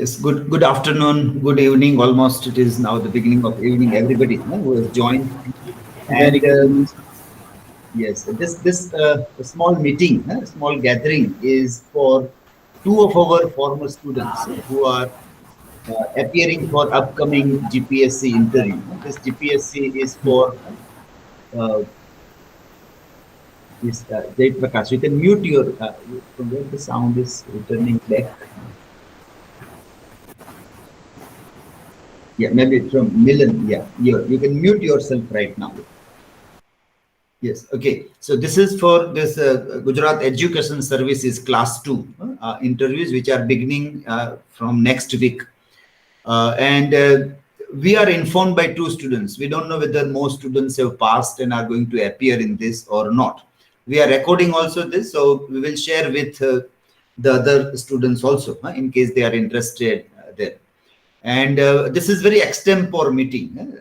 Yes, good afternoon, good evening. Almost it is now the beginning of evening. Everybody who has joined, Very and good evening, sir. yes, this small meeting, small gathering is for two of our former students who are appearing for upcoming GPSC interview. This GPSC is for this Jay Prakash. You can mute your from where the sound is returning back. Yeah, maybe from Milan. Yeah, you can mute yourself right now. Yes, okay. So this is for this Gujarat Education Services Class 2 interviews, which are beginning from next week. And we are informed by two students. We don't know whether more students have passed and are going to appear in this or not. We are recording also this, so we will share with the other students also in case they are interested there. And this is very extempore meeting.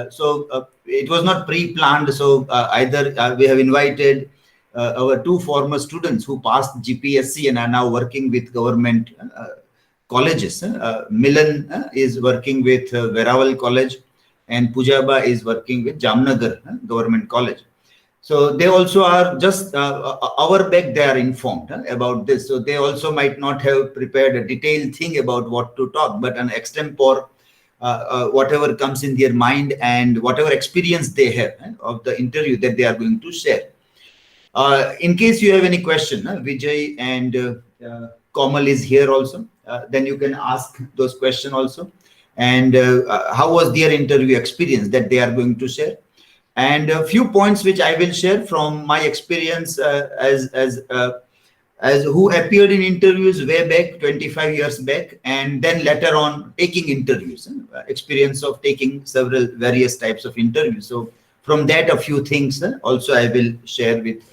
So it was not pre-planned. So either we have invited our two former students who passed GPSC and are now working with government colleges. Milan is working with Verawal College, and Pujaba is working with Jamnagar Government College. So they also are just our back. They are informed about this. So they also might not have prepared a detailed thing about what to talk, but an extempore, whatever comes in their mind and whatever experience they have of the interview that they are going to share. In case you have any question, Vijay and Komal is here also. Then you can ask those questions also. And how was their interview experience that they are going to share? And a few points which I will share from my experience as who appeared in interviews way back 25 years back, and then later on taking interviews, experience of taking several various types of interviews. So from that, a few things also I will share with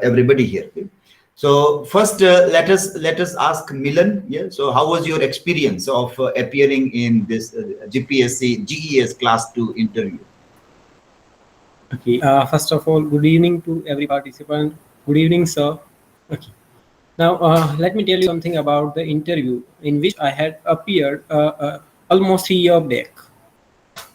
everybody here. Okay? So first, let us ask Milan. Yeah. So how was your experience of appearing in this GPSC GES Class 2 interview? Okay. First of all, good evening to every participant. Good evening, sir. Okay. Now, let me tell you something about the interview in which I had appeared almost a year back.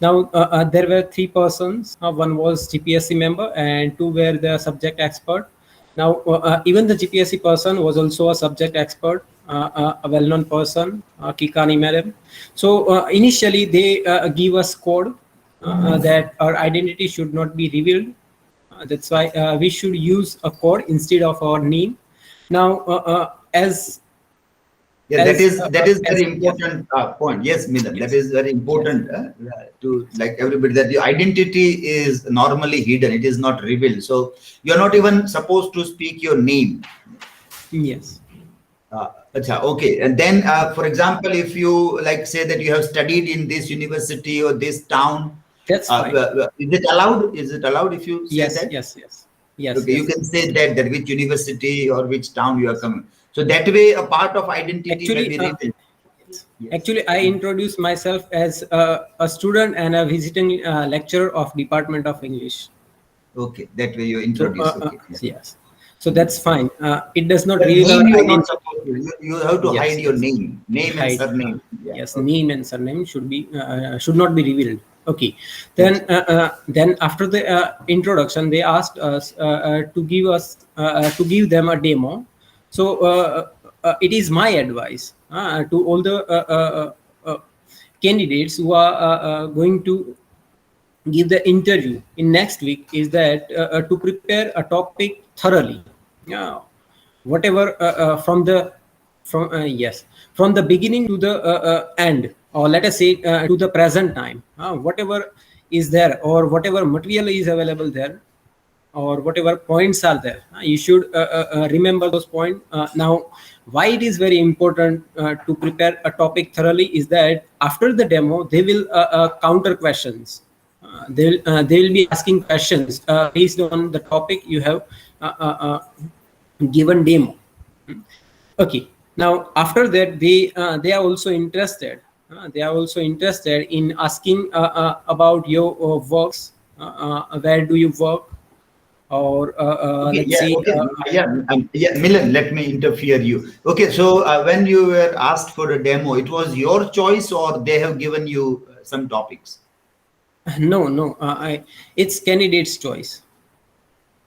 Now, there were three persons. One was GPSC member, and two were the subject expert. Now, even the GPSC person was also a subject expert, a well-known person, Kikani madam. So, initially, they give us code that our identity should not be revealed. That's why we should use a code instead of our name. Now, Yeah, that is as very important point. Yes, Milan, that yes, is very yes, important to like everybody that the identity is normally hidden. It is not revealed. So you're not even supposed to speak your name. yes. Okay. And then, for example, if you like say that you have studied in this university or this town, That's fine. is it allowed? Is it allowed if you say Yes, that? yes, yes, yes, Okay, you yes. can say that which university or which town you are coming. So that way, a part of identity may Actually, be revealed. Yes. actually, I introduced myself as a student and a visiting lecturer of Department of English. Okay, that way you So, introduce. Okay, yeah. yes. So that's fine. It does not But reveal our name you are not identity. supposed to. You have to Yes, hide your yes. name and Hide. surname. Yeah. Yes, Okay. name and surname should not be revealed. Okay. Then after the introduction, they asked us to give them a demo. So it is my advice to all the candidates who are going to give the interview in next week is that to prepare a topic thoroughly. Yeah, whatever from the beginning to the end, or let us say to the present time, whatever is there or whatever material is available there or whatever points are there, you should remember those points. Now, why it is very important to prepare a topic thoroughly is that after the demo they will counter questions. They will be asking questions based on the topic you have given demo. Okay. Now after that, they are also interested. They are also interested in asking about your works. Where do you work? or Okay, let's yeah, say okay, yeah, Milan, let me interfere you. Okay, so when you were asked for a demo, it was your choice or they have given you some topics? no, it's candidate's choice.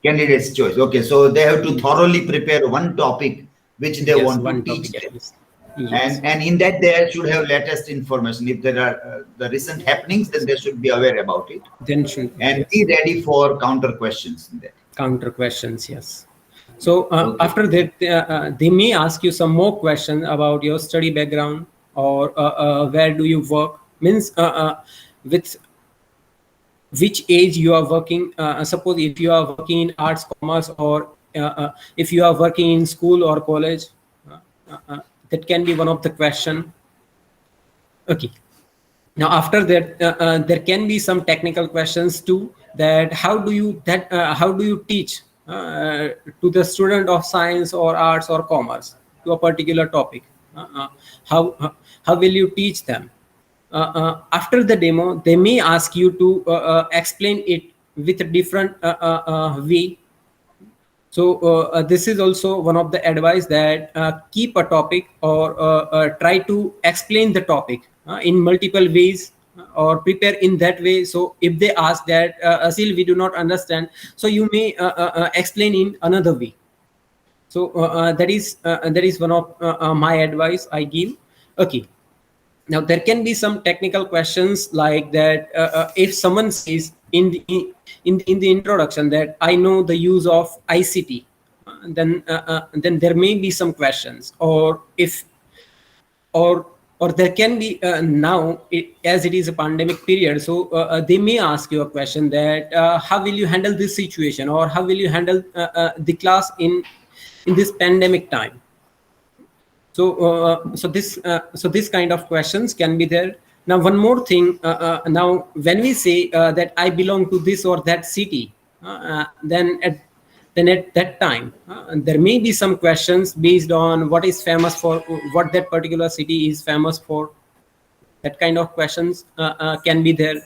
Candidate's choice. Okay, so they have to Yes, thoroughly prepare one topic which they yes, want to one teach topic them. at least. Yes, And in that they should have latest information. If there are the recent happenings, then they should be aware about it then should, and be yes, ready for counter questions in that. counter questions. Yes. So Okay. after that, they may ask you some more questions about your study background or where do you work. Means with which age you are working. Suppose if you are working in arts, commerce, or if you are working in school or college, uh, that can be one of the question. Okay. Now after that, there can be some technical questions too. That how do you teach to the student of science or arts or commerce to a particular topic? Uh, uh, how uh, how will you teach them? After the demo, they may ask you to explain it with a different way. So this is also one of the advice that keep a topic or try to explain the topic in multiple ways or prepare in that way. So if they ask that Asil, we do not understand, so you may explain in another way. So that is one of my advice I give. Okay. Now there can be some technical questions like that. If someone says in the introduction that I know the use of ICT, then there may be some questions. Or if or there can be now as it is a pandemic period, so they may ask you a question that how will you handle this situation, or how will you handle the class in this pandemic time. So so this kind of questions can be there. Now one more thing, now when we say that I belong to this or that city, then at that time there may be some questions based on what is famous for, what that particular city is famous for. That kind of questions can be there.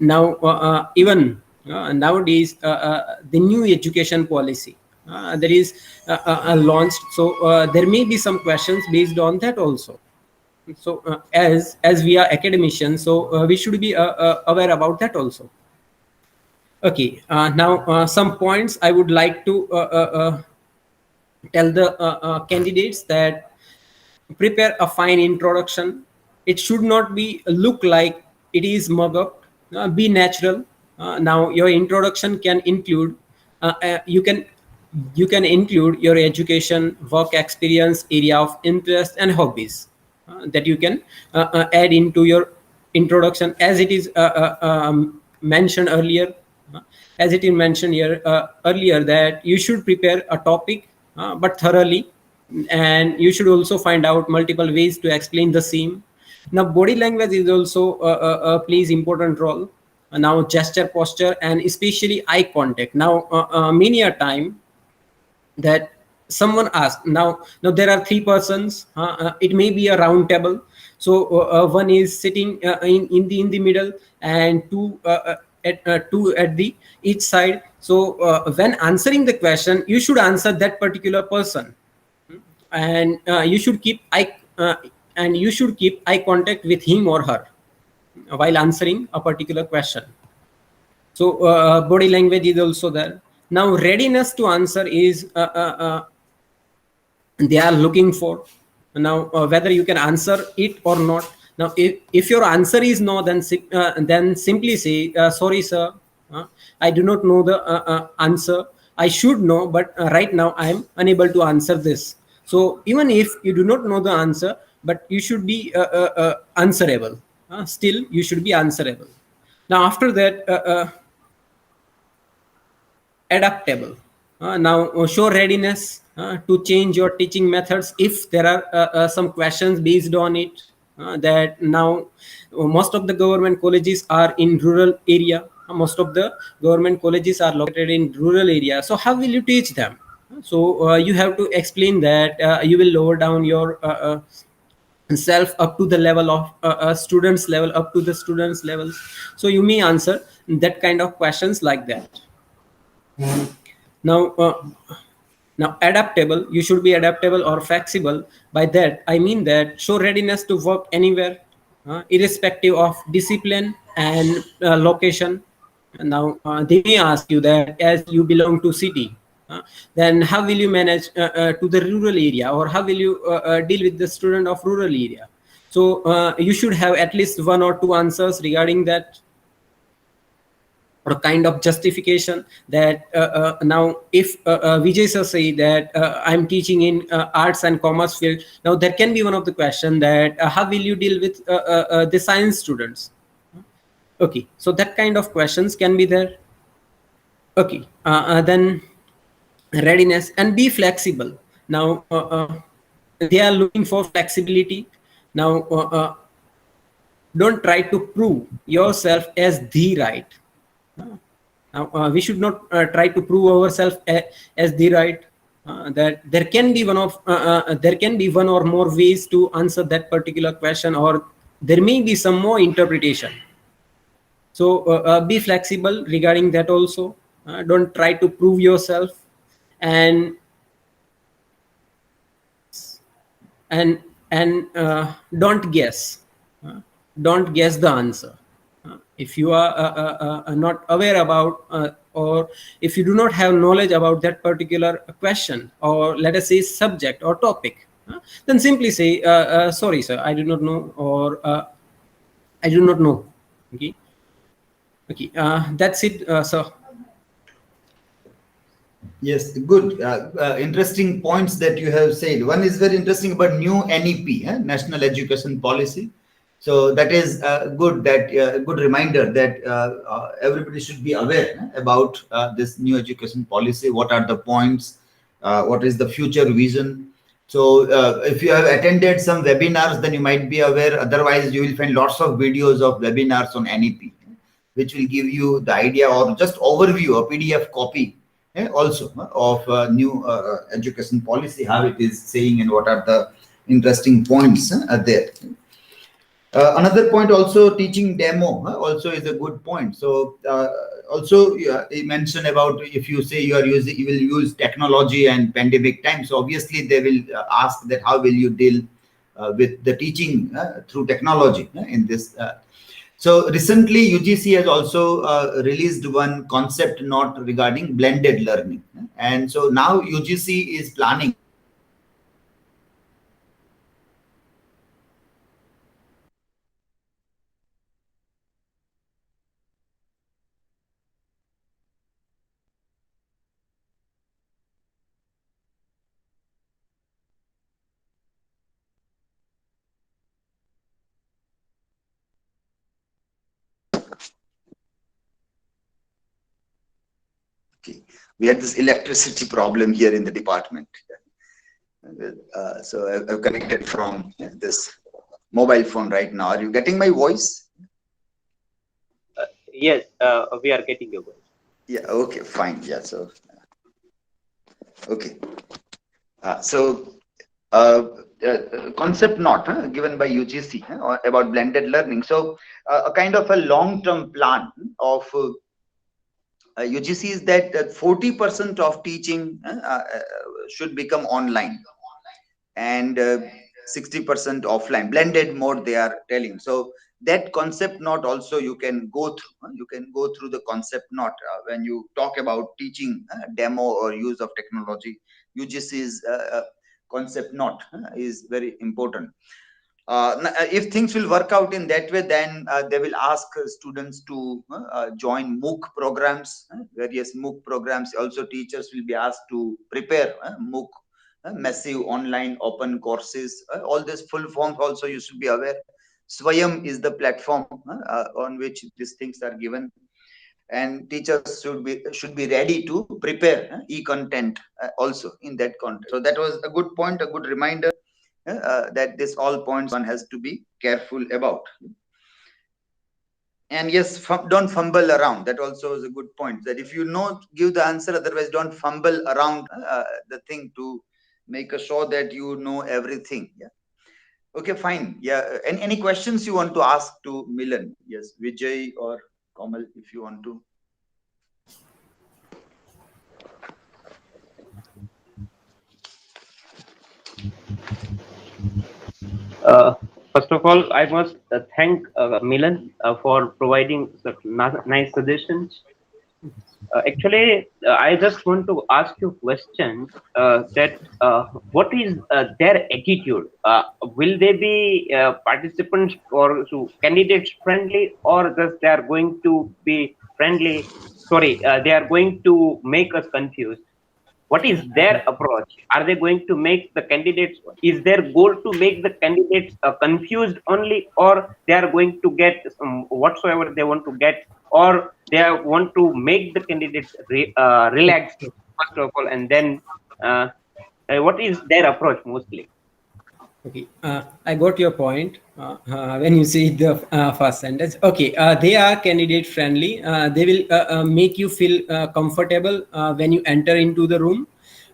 Now even nowadays the new education policy that is launched, so there may be some questions based on that also. So as we are academicians, so we should be aware about that also. Okay. Now some points I would like to tell the candidates that prepare a fine introduction. It should not be look like it is mug up. Be natural. Now your introduction can include you can include your education, work experience, area of interest, and hobbies that you can add into your introduction, as it is mentioned earlier. As it is mentioned here earlier, that you should prepare a topic but thoroughly, and you should also find out multiple ways to explain the same. Now body language is also plays important role. Now gesture, posture, and especially eye contact. Now many a time that someone asked, now there are three persons, it may be a round table. So one is sitting in the middle, and two at the each side. So when answering the question, you should answer that particular person, and you should keep eye contact with him or her while answering a particular question. So body language is also there. Now readiness to answer is they are looking for. Now whether you can answer it or not. Now if your answer is no, then simply say sorry sir, I do not know the answer. I should know, but right now I am unable to answer this. So even if you do not know the answer, but you should be answerable. Still you should be answerable. Now after that, adaptable. Now show readiness to change your teaching methods if there are some questions based on it. That now most of the government colleges are in rural area. Most of the government colleges are located in rural area. So how will you teach them? So you have to explain that you will lower down your self up to the level of students level, up to the students levels. So you may answer that kind of questions like that. Now, adaptable, you should be adaptable or flexible. By that, I mean that show readiness to work anywhere, irrespective of discipline and location. Now, they may ask you that as you belong to city, then how will you manage to the rural area, or how will you deal with the student of rural area? So you should have at least one or two answers regarding that, or a kind of justification that now if Vijay sir say that I'm teaching in arts and commerce field, now there can be one of the question that how will you deal with the science students? Okay, so that kind of questions can be there. Okay, then readiness and be flexible. Now they are looking for flexibility. Now don't try to prove yourself as the right. Now, we should not try to prove ourselves as the right. That there can be there can be one or more ways to answer that particular question, or there may be some more interpretation. So be flexible regarding that also. Don't try to prove yourself, and and don't guess. Don't guess the answer. If you are not aware about, or if you do not have knowledge about that particular question, or let us say subject or topic, then simply say, sorry sir, I do not know, or I do not know. Okay, okay, that's it, sir. Yes, good. Interesting points that you have said. One is very interesting about new NEP, National Education Policy. So that is good. That good reminder that everybody should be aware about this new education policy. What are the points? What is the future vision? So if you have attended some webinars, then you might be aware. Otherwise, you will find lots of videos of webinars on NEP, which will give you the idea or just overview, a PDF copy also of new education policy, how it is saying and what are the interesting points there. Another point also, teaching demo also is a good point. So also you mentioned about if you say you will use technology and pandemic time. So obviously they will ask that how will you deal with the teaching through technology in this. So recently UGC has also released one concept note regarding blended learning. And so now UGC is planning we had this electricity problem here in the department. So I've connected from this mobile phone right now. Are you getting my voice? Yes, we are getting your voice. Yeah, okay, fine. Yeah, so, okay. Concept note given by UGC about blended learning. So a kind of a long-term plan of UGC is that 40% of teaching should become online and 60% offline, blended mode they are telling. So that concept note also you can go through. You can go through the concept note when you talk about teaching demo or use of technology. UGC's concept note is very important. If things will work out in that way, then they will ask students to join MOOC programs, various MOOC programs. Also, teachers will be asked to prepare MOOC, massive online open courses. All these full forms also you should be aware. Swayam is the platform on which these things are given, and teachers should be ready to prepare e-content also in that context. So that was a good point, a good reminder. That this all points one has to be careful about. And yes, don't fumble around. That also is a good point, that if you know, give the answer, otherwise don't fumble around the thing to make sure that you know everything. Yeah. Okay, fine. Yeah. Any questions you want to ask to Milan? Yes, Vijay or Kamal, if you want to. First of all, I must thank Milan for providing such nice suggestions. Actually, I just want to ask you a question that what is their attitude? Will they be participants or so candidates friendly, or just they are going to be friendly? Sorry, they are going to make us confused. What is their approach? Are they going to make the candidates, is their goal to make the candidates confused only, or they are going to get whatsoever they want to get, or they want to make the candidates relaxed first of all, and then what is their approach mostly? Okay, I got your point when you see the first sentence. Okay, they are candidate friendly. They will make you feel comfortable when you enter into the room.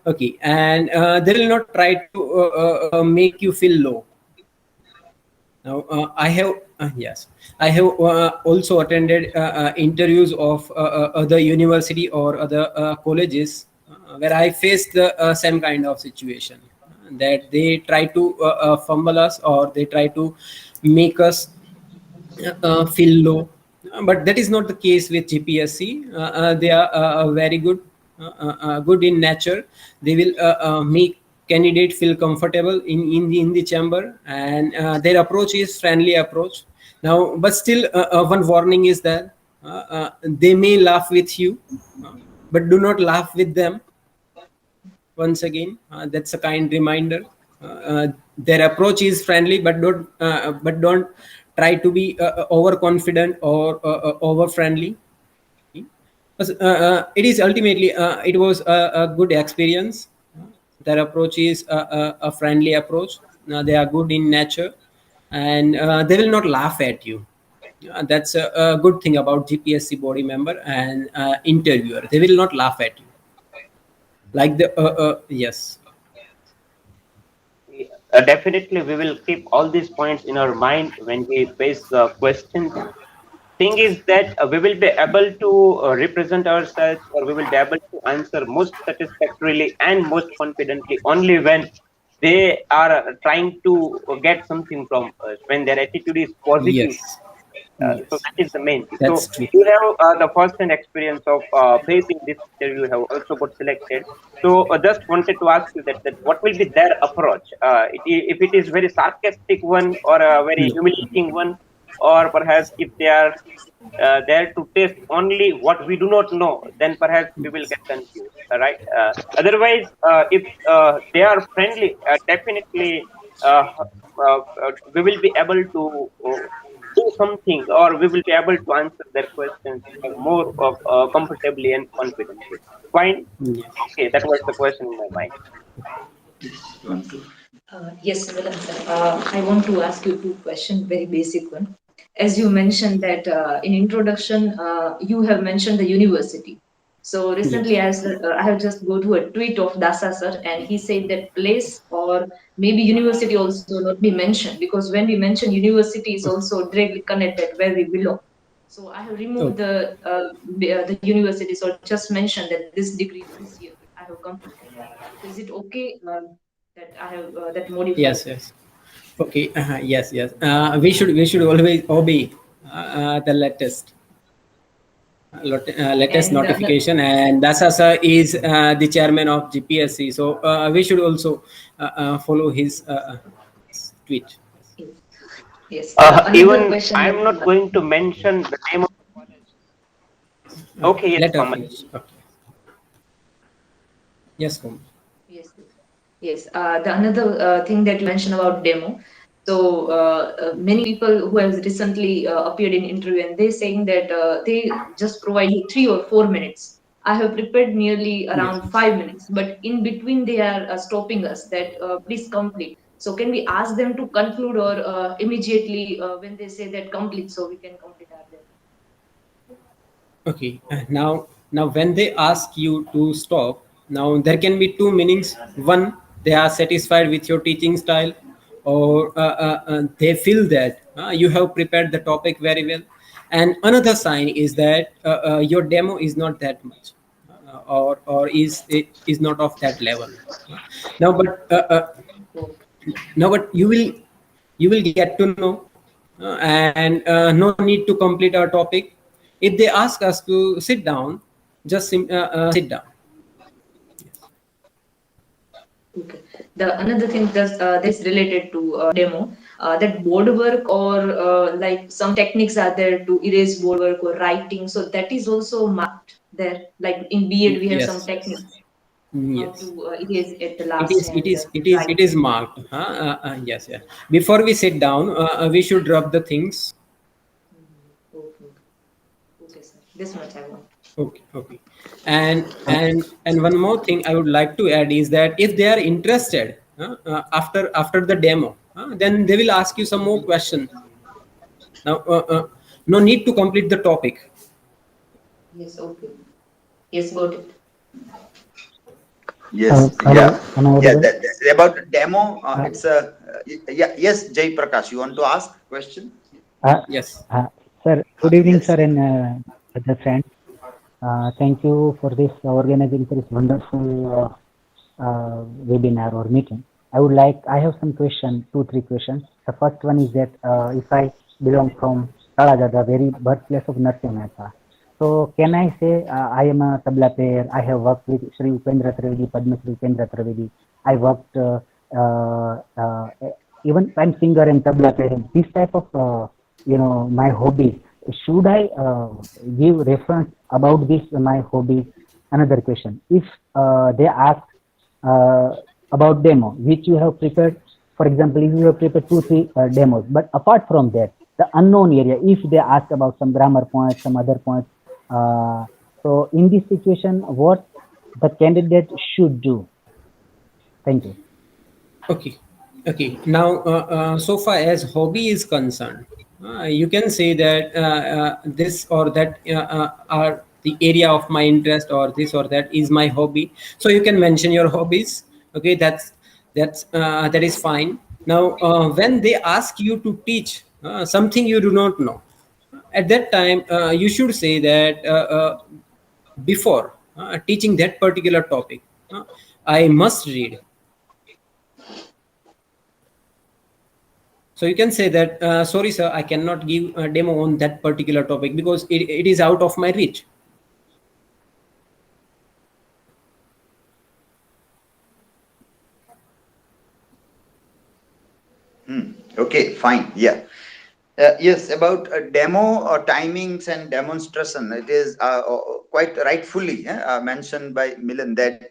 Okay, and they will not try to make you feel low. Now, I have yes, I have also attended interviews of other university or other colleges where I faced the same kind of situation, that they try to fumble us, or they try to make us feel low. But that is not the case with GPSC. They are very good, good in nature. They will make candidate feel comfortable in the chamber, and their approach is friendly approach. Now, but still, one warning is that they may laugh with you, but do not laugh with them. Once again, that's a kind reminder. Their approach is friendly, but don't try to be overconfident or over friendly. It is ultimately it was a good experience. Their approach is a friendly approach. They are good in nature, and they will not laugh at you. That's a good thing about GPSC body member and interviewer. They will not laugh at you. Like the yes. Definitely, we will keep all these points in our mind when we face the questions. Thing is that we will be able to represent ourselves, or we will be able to answer most satisfactorily and most confidently only when they are trying to get something from us, when their attitude is positive. Yes. So Yes. that is the main thing. So That's true. you have the first-hand experience of facing this interview. You have also got selected. So just wanted to ask you that what will be their approach? If it is very sarcastic one, or a very No. humiliating one, or perhaps if they are there to test only what we do not know, then perhaps we will get confused. Right? Otherwise, if they are friendly, definitely we will be able to do something, or we will be able to answer their questions more of, comfortably and confidently. Fine. Yes. Okay, that was the question in my mind. Yes, Milan sir. I want to ask you two questions, very basic one. As you mentioned that in introduction, you have mentioned the university. So recently, Yes. as I have just go to a tweet of Dasa sir, and he said that place or maybe university also not be mentioned, because when we mention university is also directly connected where we belong. So I have removed Okay. the university, so just mentioned that this degree this year I have completed. So is it okay that I have that modified? Yes. Yes. Okay. Yes. Yes. We should always obey the latest And notification, and Dasasa is the chairman of GPSC, so we should also follow his tweet. yes, yes. Another Even question that I'm not going to mention the name of the college. Okay, yes, Let her Kamal. finish. Okay. Yes, Kom. yes, yes. The another thing that you mentioned about demo. So many people who have recently appeared in interview, and they saying that they just provide you 3 or 4 minutes. I have prepared nearly Yes. around 5 minutes, but in between they are stopping us that please complete. So can we ask them to conclude, or immediately when they say that complete, so we can complete our demo? Okay. Now when they ask you to stop, now there can be two meanings. One, they are satisfied with your teaching style, or they feel that you have prepared the topic very well. And another sign is that your demo is not that much, or is not of that level. Now, but Okay. now, but you will You will get to know, and no need to complete our topic. If they ask us to sit down, just sit down. Okay. The another thing that's related to demo, that board work or like some techniques are there to erase board work or writing. So that is also marked there. Like in B.Ed, we have some Yes, techniques how yes. to erase at the It last is, it and is, it is, write. it is marked. Yes, yes. Before we sit down, we should rub the things. Okay. Okay, sir. This much I want. Okay, okay. And one more thing I would like to add is that if they are interested after the demo, then they will ask you some more questions. Now, no need to complete the topic. Yes, okay. Yes, got it. Yes, Hello, yeah, am I yeah. audible? About demo, Uh, it's a yeah. Yes, Jay Prakash, you want to ask question? uh, Yes. Sir, good evening, Yes. sir, and other friends. Thank you for this organizing this wonderful webinar or meeting. I have some questions, 2, 3 questions. The first one is that if I belong from Talaga, the very birthplace of Narsingh Mehta, so can I say I am a tabla player? I have worked with Sri Upendra Trivedi, Padma Sri Upendra Trivedi. I worked even I'm singer and tabla player. This type of my hobby. Should I give reference about this my hobby? Another question. If they ask uh, about demo which you have prepared, for example, if you have prepared 2, 3 demos, but apart from that, the unknown area, if they ask about some grammar points, some other points, so in this situation, what the candidate should do? Thank you. Okay. Okay. Now, so far as hobby is concerned, you can say that this or that are the area of my interest, or this or that is my hobby. So you can mention your hobbies. Okay, that is fine. Now, when they ask you to teach something you do not know, at that time you should say that before teaching that particular topic, I must read. So you can say that, sorry, sir, I cannot give a demo on that particular topic because it is out of my reach. Okay, fine. Yeah. Yes, about demo or timings and demonstration, it is quite rightfully mentioned by Milan that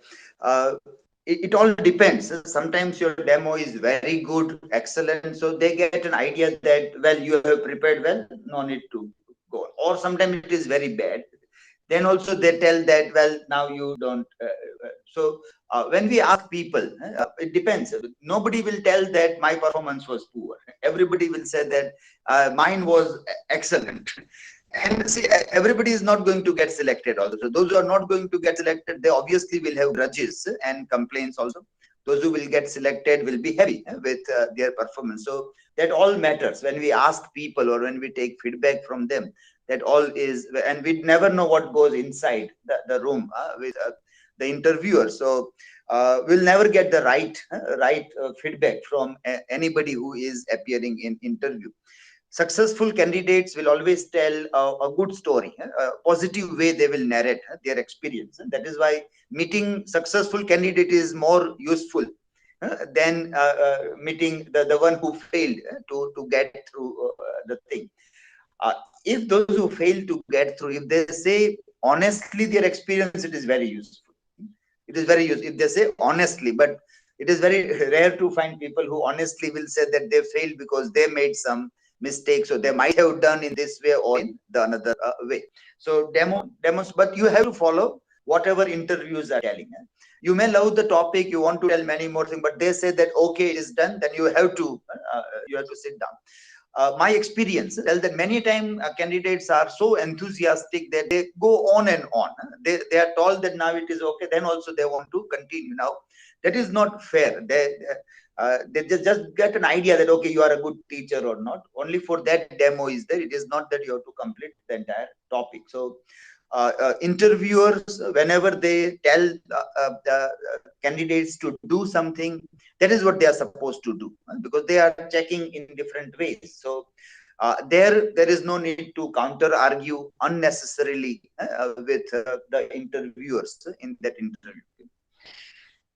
it all depends. Sometimes your demo is very good, excellent, so they get an idea that, well, you have prepared well, no need to go. Or sometimes it is very bad. Then also they tell that, well, now you don't. So when we ask people, it depends. Nobody will tell that my performance was poor. Everybody will say that mine was excellent. And see, everybody is not going to get selected also. Those who are not going to get selected, they obviously will have grudges and complaints also. Those who will get selected will be happy with their performance. So that all matters when we ask people or when we take feedback from them. That all is, and we never know what goes inside the room with the interviewer. So we'll never get the right feedback from anybody who is appearing in interview. Successful candidates will always tell a good story, a positive way they will narrate their experience. That is why meeting successful candidate is more useful than meeting the one who failed to get through the thing. Uh, if those who fail to get through, if they say honestly their experience, it is very useful. It is very useful if they say honestly, but it is very rare to find people who honestly will say that they failed because they made some mistakes, or they might have done in this way or in the another way. So demos, but you have to follow whatever interviews are telling. You may love the topic, you want to tell many more things, but they say that okay, it is done, then you have to sit down. My experience tell that many times candidates are so enthusiastic that they go on and on. They are told that now it is okay, then also they want to continue. Now that is not fair. They just get an idea that okay, you are a good teacher or not. Only for that demo is there. It is not that you have to complete the entire topic. So interviewers, whenever they tell the candidates to do something, that is what they are supposed to do, because they are checking in different ways. So there is no need to counter argue unnecessarily with the interviewers in that interview.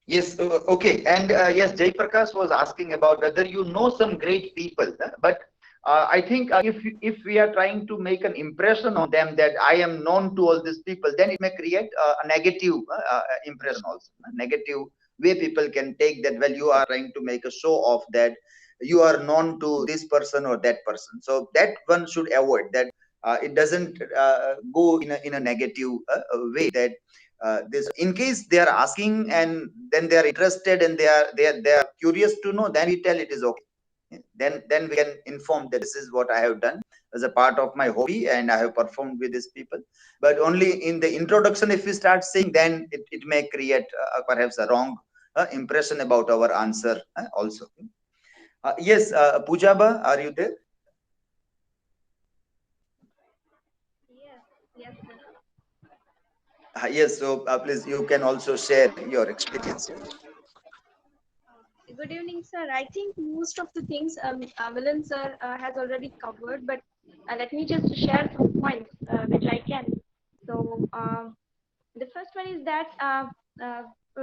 Yes, okay. And yes, Jay Prakash was asking about whether you know some great people, but I think if we are trying to make an impression on them that I am known to all these people, then it may create a negative impression also, a negative way people can take that. Well, you are trying to make a show of that you are known to this person or that person. So that one should avoid that. It doesn't go in a negative way. That this, in case they are asking and then they are interested and they are curious to know, then we tell it is okay. Then we can inform that this is what I have done as a part of my hobby and I have performed with these people. But only in the introduction, if we start saying, then it may create perhaps a wrong impression about our answer also. Yes, Pujaba, are you there? Yes. Yes, so please, you can also share your experience. Good evening, sir. I think most of the things Milan sir has already covered, but let me just share some points which I can. So the first one is that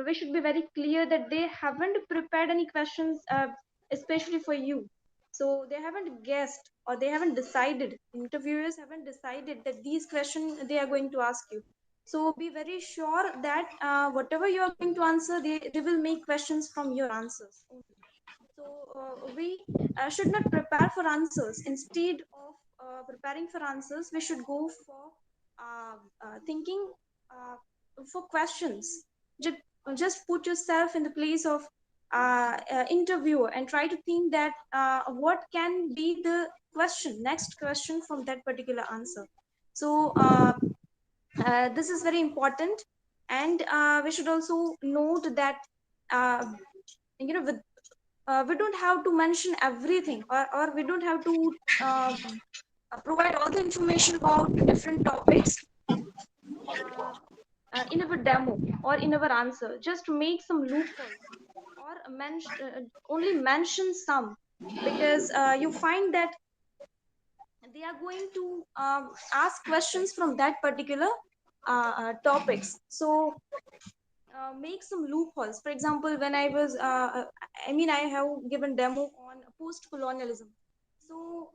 we should be very clear that they haven't prepared any questions especially for you. So they haven't guessed or they haven't decided. Interviewers haven't decided that these questions they are going to ask you. So be very sure that whatever you are going to answer, they will make questions from your answers. So we should not prepare for answers. Instead of preparing for answers, we should go for thinking for questions. Just put yourself in the place of interviewer and try to think that what can be the next question from that particular answer. So this is very important, and we should also note that with we don't have to mention everything, or we don't have to provide all the information about different topics in our demo or in our answer. Just make some loopholes or only mention some, because you find that they are going to ask questions from that particular topics. So make some loopholes. For example, when I was I have given demo on post-colonialism, so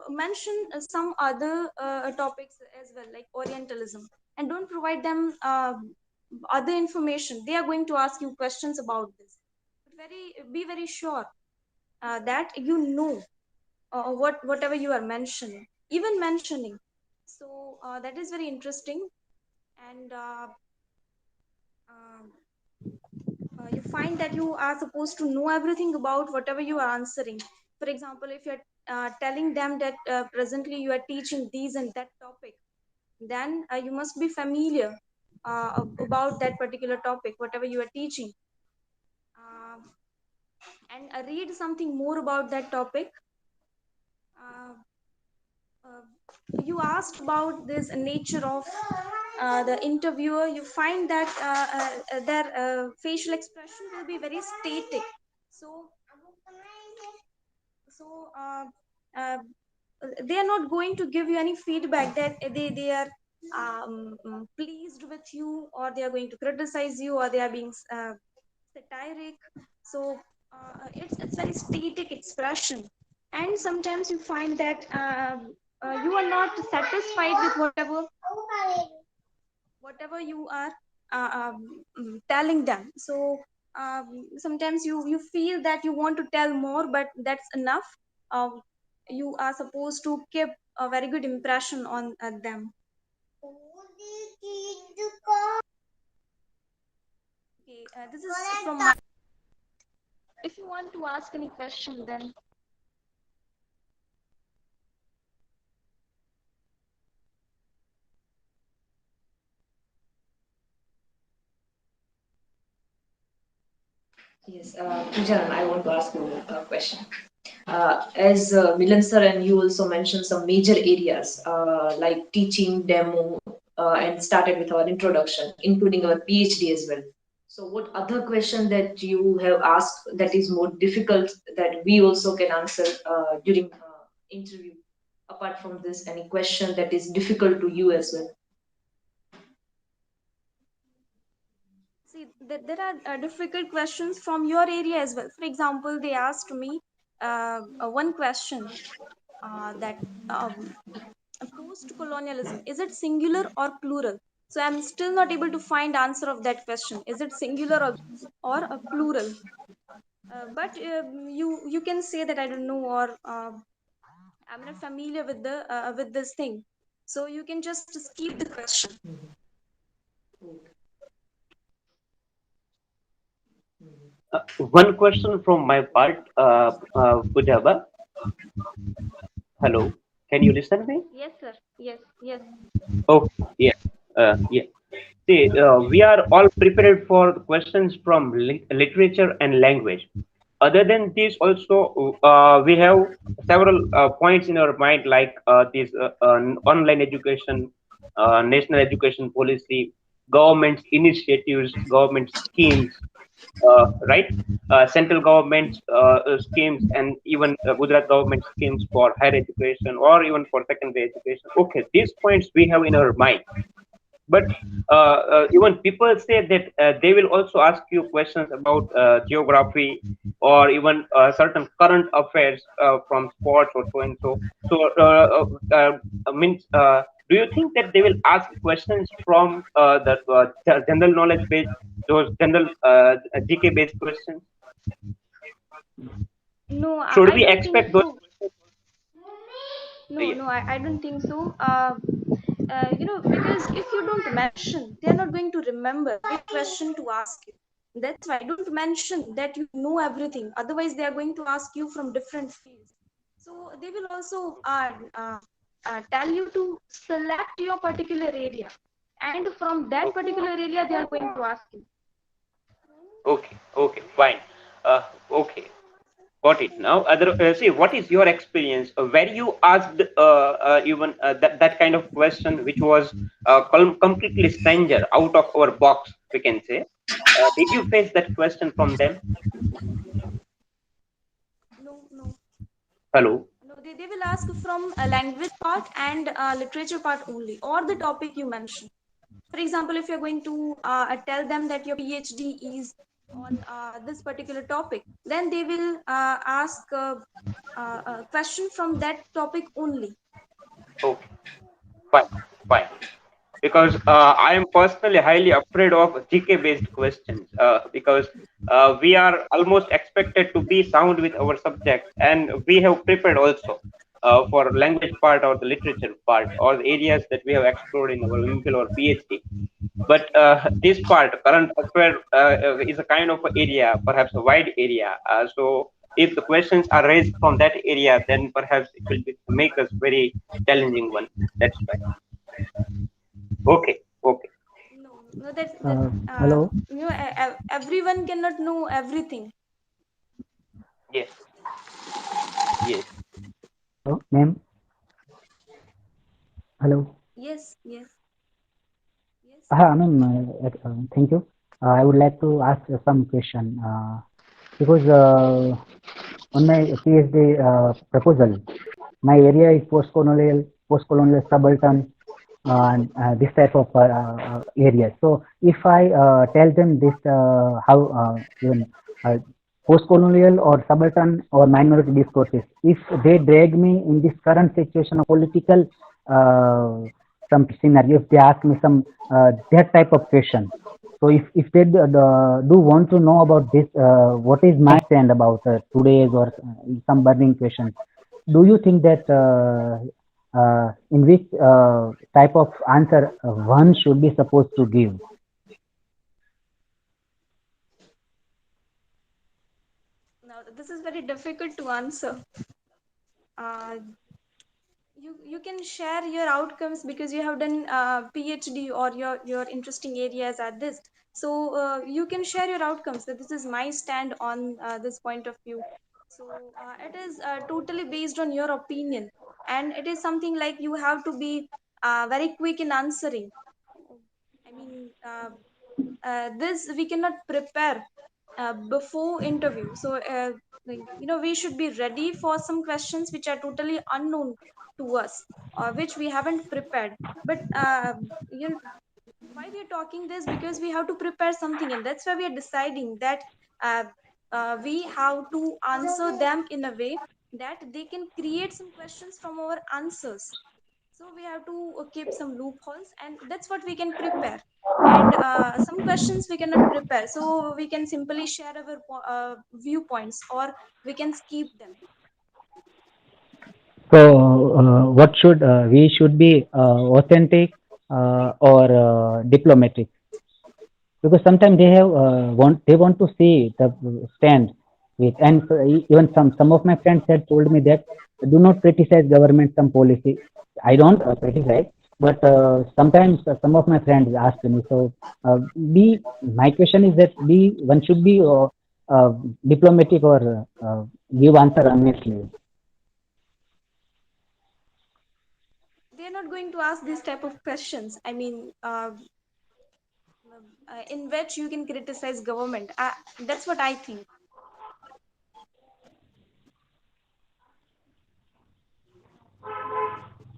mention some other topics as well, like Orientalism, and don't provide them other information. They are going to ask you questions about this. Be very sure that you know whatever you are mentioning, even mentioning. So that is very interesting. And you find that you are supposed to know everything about whatever you are answering. For example, if you're telling them that presently you are teaching these and that topic, then you must be familiar about that particular topic, whatever you are teaching, and read something more about that topic. You asked about this nature of the interviewer. You find that their facial expression will be very static. So uh, they are not going to give you any feedback that they are pleased with you, or they are going to criticize you, or they are being satiric. So it's very static expression, and sometimes you find that you are not satisfied with whatever you are telling them. So sometimes you feel that you want to tell more, but that's enough. You are supposed to keep a very good impression on them. Okay, this is from my. If you want to ask any question, then. Yes, Pooja, I want to ask you a question. As Milan sir and you also mentioned some major areas like teaching, demo, and started with our introduction, including our PhD as well. So, what other question that you have asked that is more difficult that we also can answer during interview? Apart from this, any question that is difficult to you as well? See, there are difficult questions from your area as well. For example, they asked me one question that post-colonialism, is it singular or plural? So I'm still not able to find answer of that question. Is it singular or a plural? But you can say that I don't know, or I'm not familiar with this thing. So you can just skip the question. One question from my part, Pujaba. Hello, can you listen me? Yes, sir. Yes, yes. Oh, yeah, yeah. See, we are all prepared for the questions from literature and language. Other than this, also we have several points in our mind, like this online education, national education policy, government initiatives, government schemes, right? Central government schemes, and even Gujarat government schemes for higher education or even for secondary education. Okay, these points we have in our mind, but even people say that they will also ask you questions about geography or even certain current affairs from sports or so and so. So, means, do you think that they will ask questions from the general knowledge based, those general GK based questions? No, Should I we don't think expect those so. questions? No, Yeah. no, I don't think so. Because if you don't mention, they are not going to remember which question to ask you. That's why don't mention that you know everything. Otherwise, they are going to ask you from different fields. So they will also tell you to select your particular area, and from that particular area, they are going to ask you. Okay, okay, fine. Okay, got it. Now, other see, what is your experience? Where you asked even that kind of question, which was completely stranger, out of our box, we can say. Did you face that question from them? No, no. Hello. No, they will ask from a language part and literature part only, or the topic you mentioned. For example, if you're going to tell them that your PhD is on this particular topic, then they will ask a question from that topic only. Okay, fine, fine. Because I am personally highly afraid of GK based questions because we are almost expected to be sound with our subjects, and we have prepared also for language part or the literature part or the areas that we have explored in our MPhil or PhD. But this part, current affair, is a kind of area, perhaps a wide area. So if the questions are raised from that area, then perhaps it will make us very challenging one. That's why. Okay, okay. No, no, that Hello. everyone cannot know everything. Yes, yes. Hello, ma'am. Hello. Yes, yes, yes. I mean, thank you. I would like to ask some question because on my PhD proposal, my area is post-colonial subaltern, and this type of areas. So if I tell them this, how even post-colonial or subaltern or minority discourses, if they drag me in this current situation of political some scenario, if they ask me some that type of question. So if they do want to know about this, what is my stand about today's or some burning questions, do you think that in which type of answer one should be supposed to give? Now this is very difficult to answer. Uh, you can share your outcomes because you have done PhD, or your interesting areas are this. So you can share your outcomes that this is my stand on this point of view. So it is totally based on your opinion, and it is something like you have to be very quick in answering. mean, this we cannot prepare before interview. So, we should be ready for some questions which are totally unknown to us, or which we haven't prepared. But why we are talking this? Because we have to prepare something, and that's why we are deciding that uh, we have to answer them in a way that they can create some questions from our answers. So we have to keep some loopholes, and that's what we can prepare. And some questions we cannot prepare, so we can simply share our viewpoints, or we can skip them. So, what should we should be authentic or diplomatic? Because sometimes they have want to see the stand with, and so even some of my friends had told me that do not criticize government some policy. I don't criticize, but sometimes some of my friends ask me. So, be my question is that be one should be diplomatic or give answer honestly. They're not going to ask this type of questions. I mean, in which you can criticize government. That's what I think.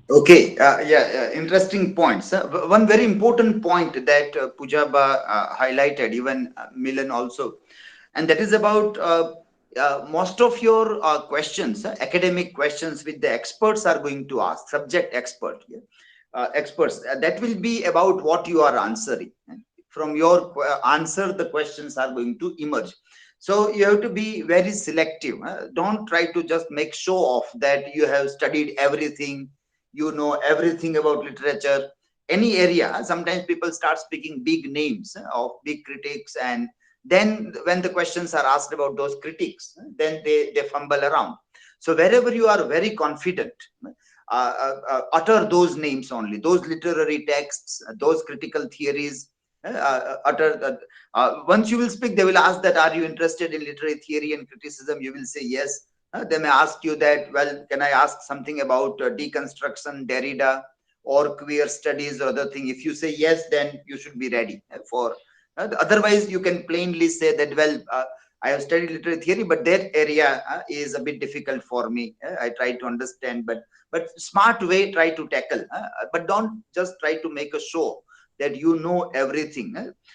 Okay, interesting points. One very important point that Pujaba highlighted, even Milan also, and that is about most of your questions, academic questions, which the experts are going to ask, subject expert, yeah? Experts. That will be about what you are answering. From your answer, the questions are going to emerge. So you have to be very selective. Don't try to just make show off that you have studied everything, you know everything about literature, any area. Sometimes people start speaking big names of big critics, and then when the questions are asked about those critics, then they fumble around. So wherever you are very confident, utter those names only, those literary texts, those critical theories. Utter that. Once you will speak, they will ask that, are you interested in literary theory and criticism? You will say yes. They may ask you that, well, can I ask something about deconstruction, Derrida, or queer studies or other thing? If you say yes, then you should be ready for. Otherwise, you can plainly say that, well, I have studied literary theory, but that area is a bit difficult for me. I try to understand, but smart way try to tackle. But don't just try to make a show that you know everything.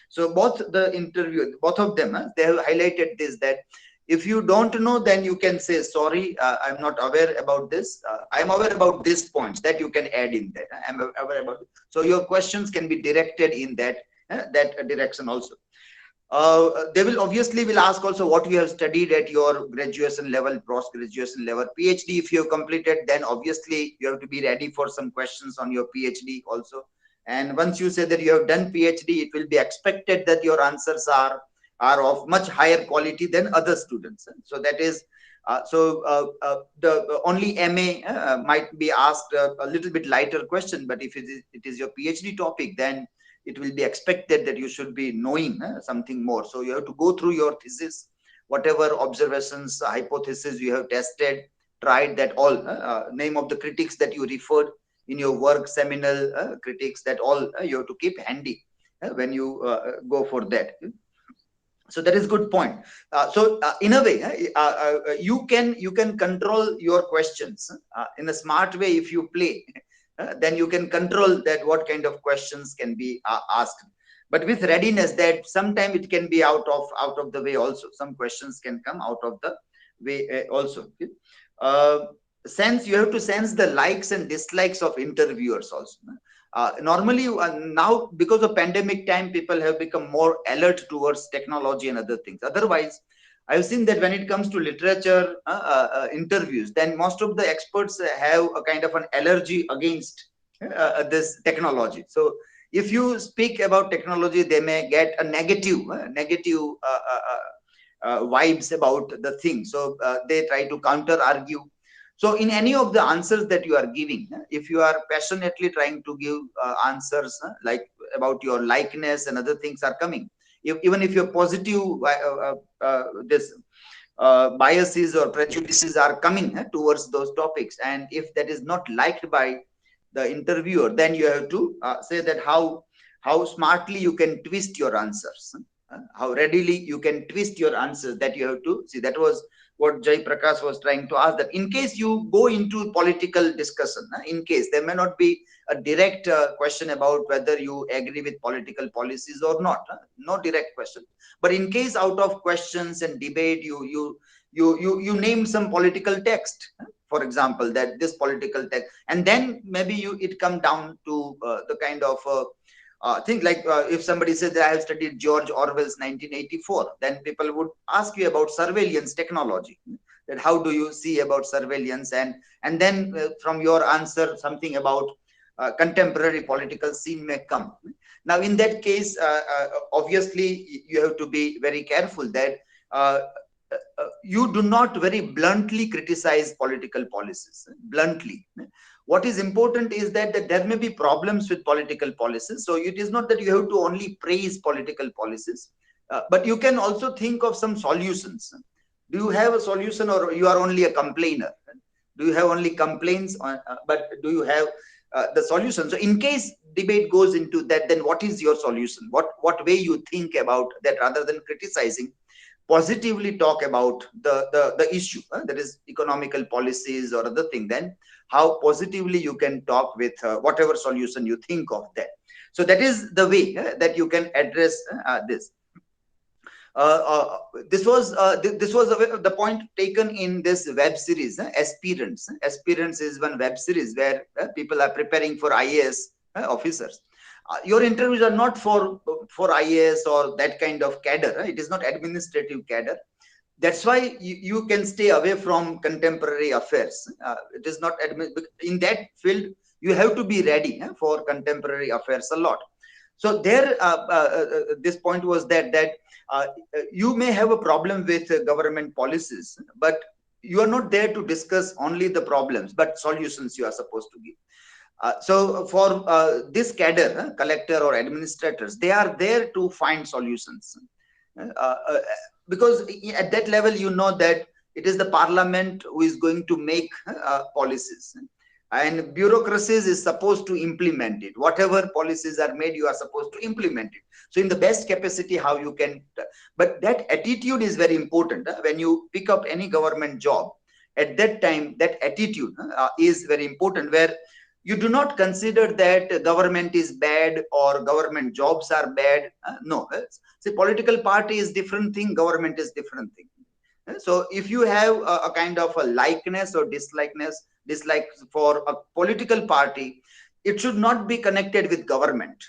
So both the interview, both of them, they have highlighted this, that if you don't know, then you can say, sorry, I'm not aware about this. I'm aware about these points that you can add in there. I'm aware about it. So your questions can be directed in that direction also. They will obviously will ask also what you have studied at your graduation level, post-graduation level. PhD, if you have completed, then obviously you have to be ready for some questions on your PhD also. And once you say that you have done PhD, it will be expected that your answers are of much higher quality than other students. So that is the only MA might be asked a little bit lighter question, but if it is your PhD topic, then it will be expected that you should be knowing something more. So you have to go through your thesis, whatever observations, hypothesis you have tested, tried, that all name of the critics that you referred in your work, seminal critics, that all you have to keep handy when you go for that. So that is good point. In a way, you can control your questions in a smart way. If you play, then you can control that what kind of questions can be asked, but with readiness that sometime it can be out of the way also. Some questions can come out of the way also. Sense, you have to sense the likes and dislikes of interviewers also. Normally now, because of pandemic time, people have become more alert towards technology and other things. Otherwise, I've seen that when it comes to literature interviews, then most of the experts have a kind of an allergy against this technology. So if you speak about technology, they may get a negative vibes about the thing. So they try to counter argue. So in any of the answers that you are giving, if you are passionately trying to give answers like about your likeness and other things are coming, even if your positive this biases or prejudices are coming towards those topics, and if that is not liked by the interviewer, then you have to say that how how smartly you can twist your answers, how readily you can twist your answers, that you have to see. That was what Jai Prakash was trying to ask, that in case you go into political discussion, in case there may not be a direct question about whether you agree with political policies or not, no direct question, but in case out of questions and debate you name some political text, for example, that this political text, and then maybe it come down to the kind of thing like if somebody says that I have studied George Orwell's 1984, then people would ask you about surveillance technology, that how do you see about surveillance, and then from your answer something about contemporary political scene may come. Now in that case, obviously you have to be very careful that you do not very bluntly criticize political policies bluntly. What is important is that there may be problems with political policies, so it is not that you have to only praise political policies, but you can also think of some solutions. Do you have a solution, or you are only a complainer? Do you have only complaints, but do you have the solution? So in case debate goes into that, then what is your solution? What way you think about that, rather than criticizing? Positively talk about the issue, that is economical policies or other thing, then how positively you can talk with whatever solution you think of that. So that is the way that you can address this. This was the point taken in this web series, Aspirants. Aspirants is one web series where people are preparing for IAS officers. Your interviews are not for IAS or that kind of cadre. It is not administrative cadre. That's why you can stay away from contemporary affairs. It is not in that field. You have to be ready for contemporary affairs a lot. So there, this point was that you may have a problem with government policies, but you are not there to discuss only the problems, but solutions you are supposed to give. So for this cadre, collector or administrators, they are there to find solutions. Because at that level, you know that it is the parliament who is going to make policies. And bureaucracies is supposed to implement it. Whatever policies are made, you are supposed to implement it. So in the best capacity, how you can, but that attitude is very important. When you pick up any government job, at that time, that attitude is very important, where you do not consider that government is bad or government jobs are bad. No, see, political party is different thing, government is different thing. So if you have a kind of a likeness or dislike for a political party, it should not be connected with government.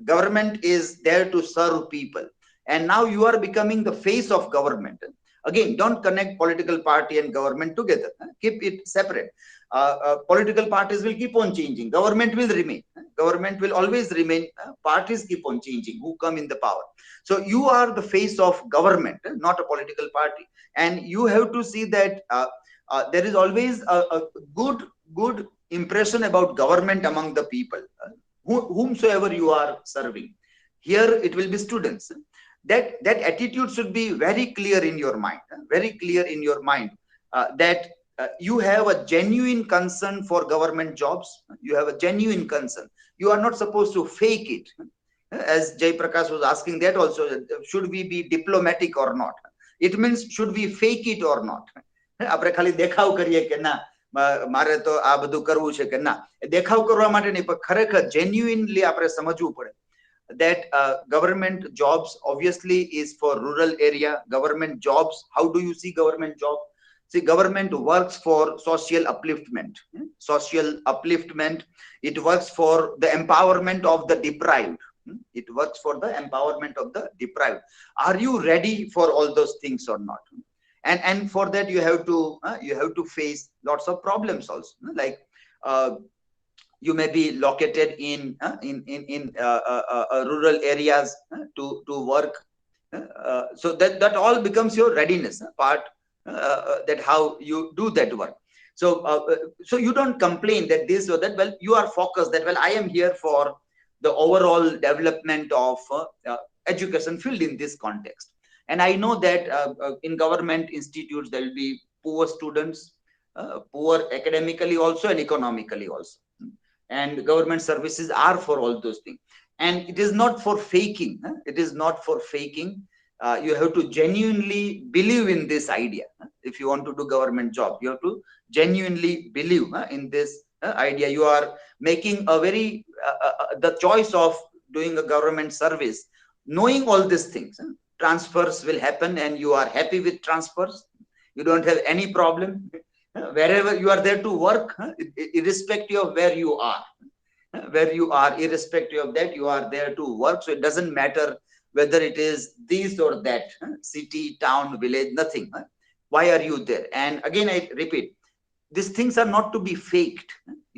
Government is there to serve people, and now you are becoming the face of government. Again, don't connect political party and government together. Keep it separate. Political parties will keep on changing. Government will remain. Government will always remain. Parties keep on changing who come in the power. So you are the face of government, not a political party. And you have to see that there is always a good impression about government among the people, whomsoever you are serving. Here it will be students. That attitude should be very clear in your mind, that you have a genuine concern for government jobs. You have a genuine concern. You are not supposed to fake it. As Jai Prakash was asking that also, should we be diplomatic or not? It means, should we fake it or not? આપણે ખાલી દેખાવ કરીએ કે ના મારે તો આ બધું કરવું છે કે ના, દેખાવ કરવા માટે નહીં, પણ ખરેખર genuinely આપણે સમજવું પડે that government jobs obviously is for rural area. Government jobs, how do you see government job? See, government works for social upliftment. It works for the empowerment of the deprived. It works for the empowerment of the deprived. Are you ready for all those things or not? And for that you have to face lots of problems also, like you may be located in rural areas to work. So that all becomes your readiness part, that how you do that work. So you don't complain that this or that. Well, you are focused that, well, I am here for the overall development of education field in this context. And I know that in government institutes there will be poor students, poor academically also and economically also, and government services are for all those things. And it is not for faking. It is not for faking. You have to genuinely believe in this idea. If you want to do government job, you have to genuinely believe in this idea. You are making a very the choice of doing a government service, knowing all these things. Transfers will happen, and you are happy with transfers. You don't have any problem. Wherever you are there to work, irrespective of where you are. Where you are, irrespective of that, you are there to work. So it doesn't matter whether it is this or that, city, town, village, nothing. Why are you there? And again, I repeat, these things are not to be faked.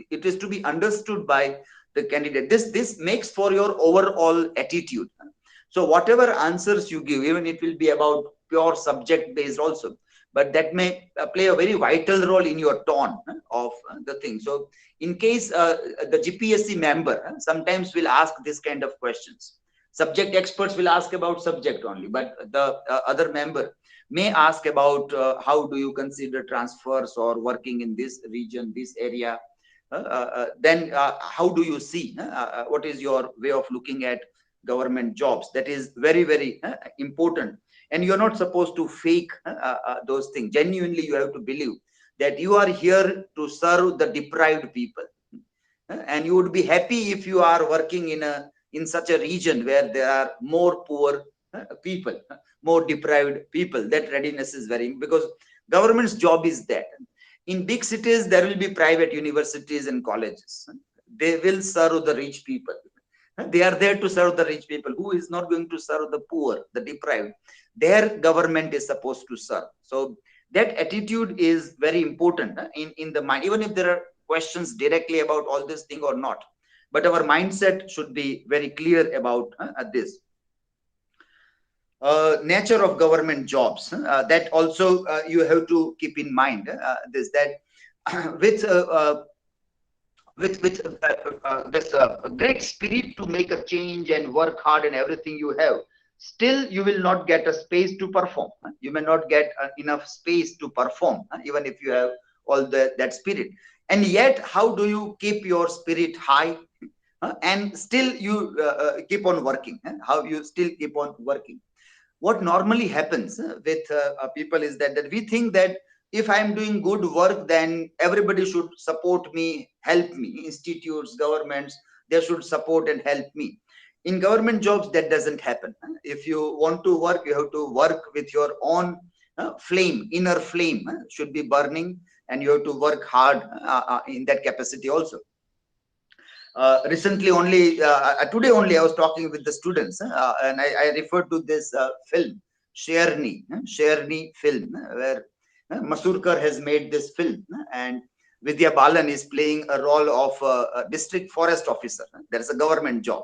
It is to be understood by the candidate. This makes for your overall attitude. So whatever answers you give, even it will be about pure subject based also, but that may play a very vital role in your tone of the thing. So in case the GPSC member sometimes will ask this kind of questions. Subject experts will ask about subject only, but the other member may ask about how do you consider transfers or working in this region, this area. Then how do you see, what is your way of looking at government jobs? That is very, very important. And you're not supposed to fake those things. Genuinely, you have to believe that you are here to serve the deprived people. And you would be happy if you are working in such a region where there are more poor people, more deprived people. That readiness is very, because government's job is that. In big cities, there will be private universities and colleges. They will serve the rich people. They are there to serve the rich people. Who is not going to serve the poor, the deprived? Their government is supposed to serve. So that attitude is very important in the mind, even if there are questions directly about all this thing or not. But our mindset should be very clear about this. Nature of government jobs, that also you have to keep in mind this, that with this great spirit to make a change and work hard and everything you have, still you will not get a space to perform. You may not get enough space to perform, even if you have all that spirit. And yet, how do you keep your spirit high and still you keep on working? How you still keep on working? What normally happens with people is that we think that if I am doing good work, then everybody should support me, help me. Institutes, governments, they should support and help me. In government jobs, that doesn't happen. If you want to work, you have to work with your own flame, inner flame should be burning, and you have to work hard in that capacity also. Recently only, today only, I was talking with the students and I referred to this film, Sherni film, where Masurkar has made this film, and Vidya Balan is playing a role of a district forest officer. There is a government job.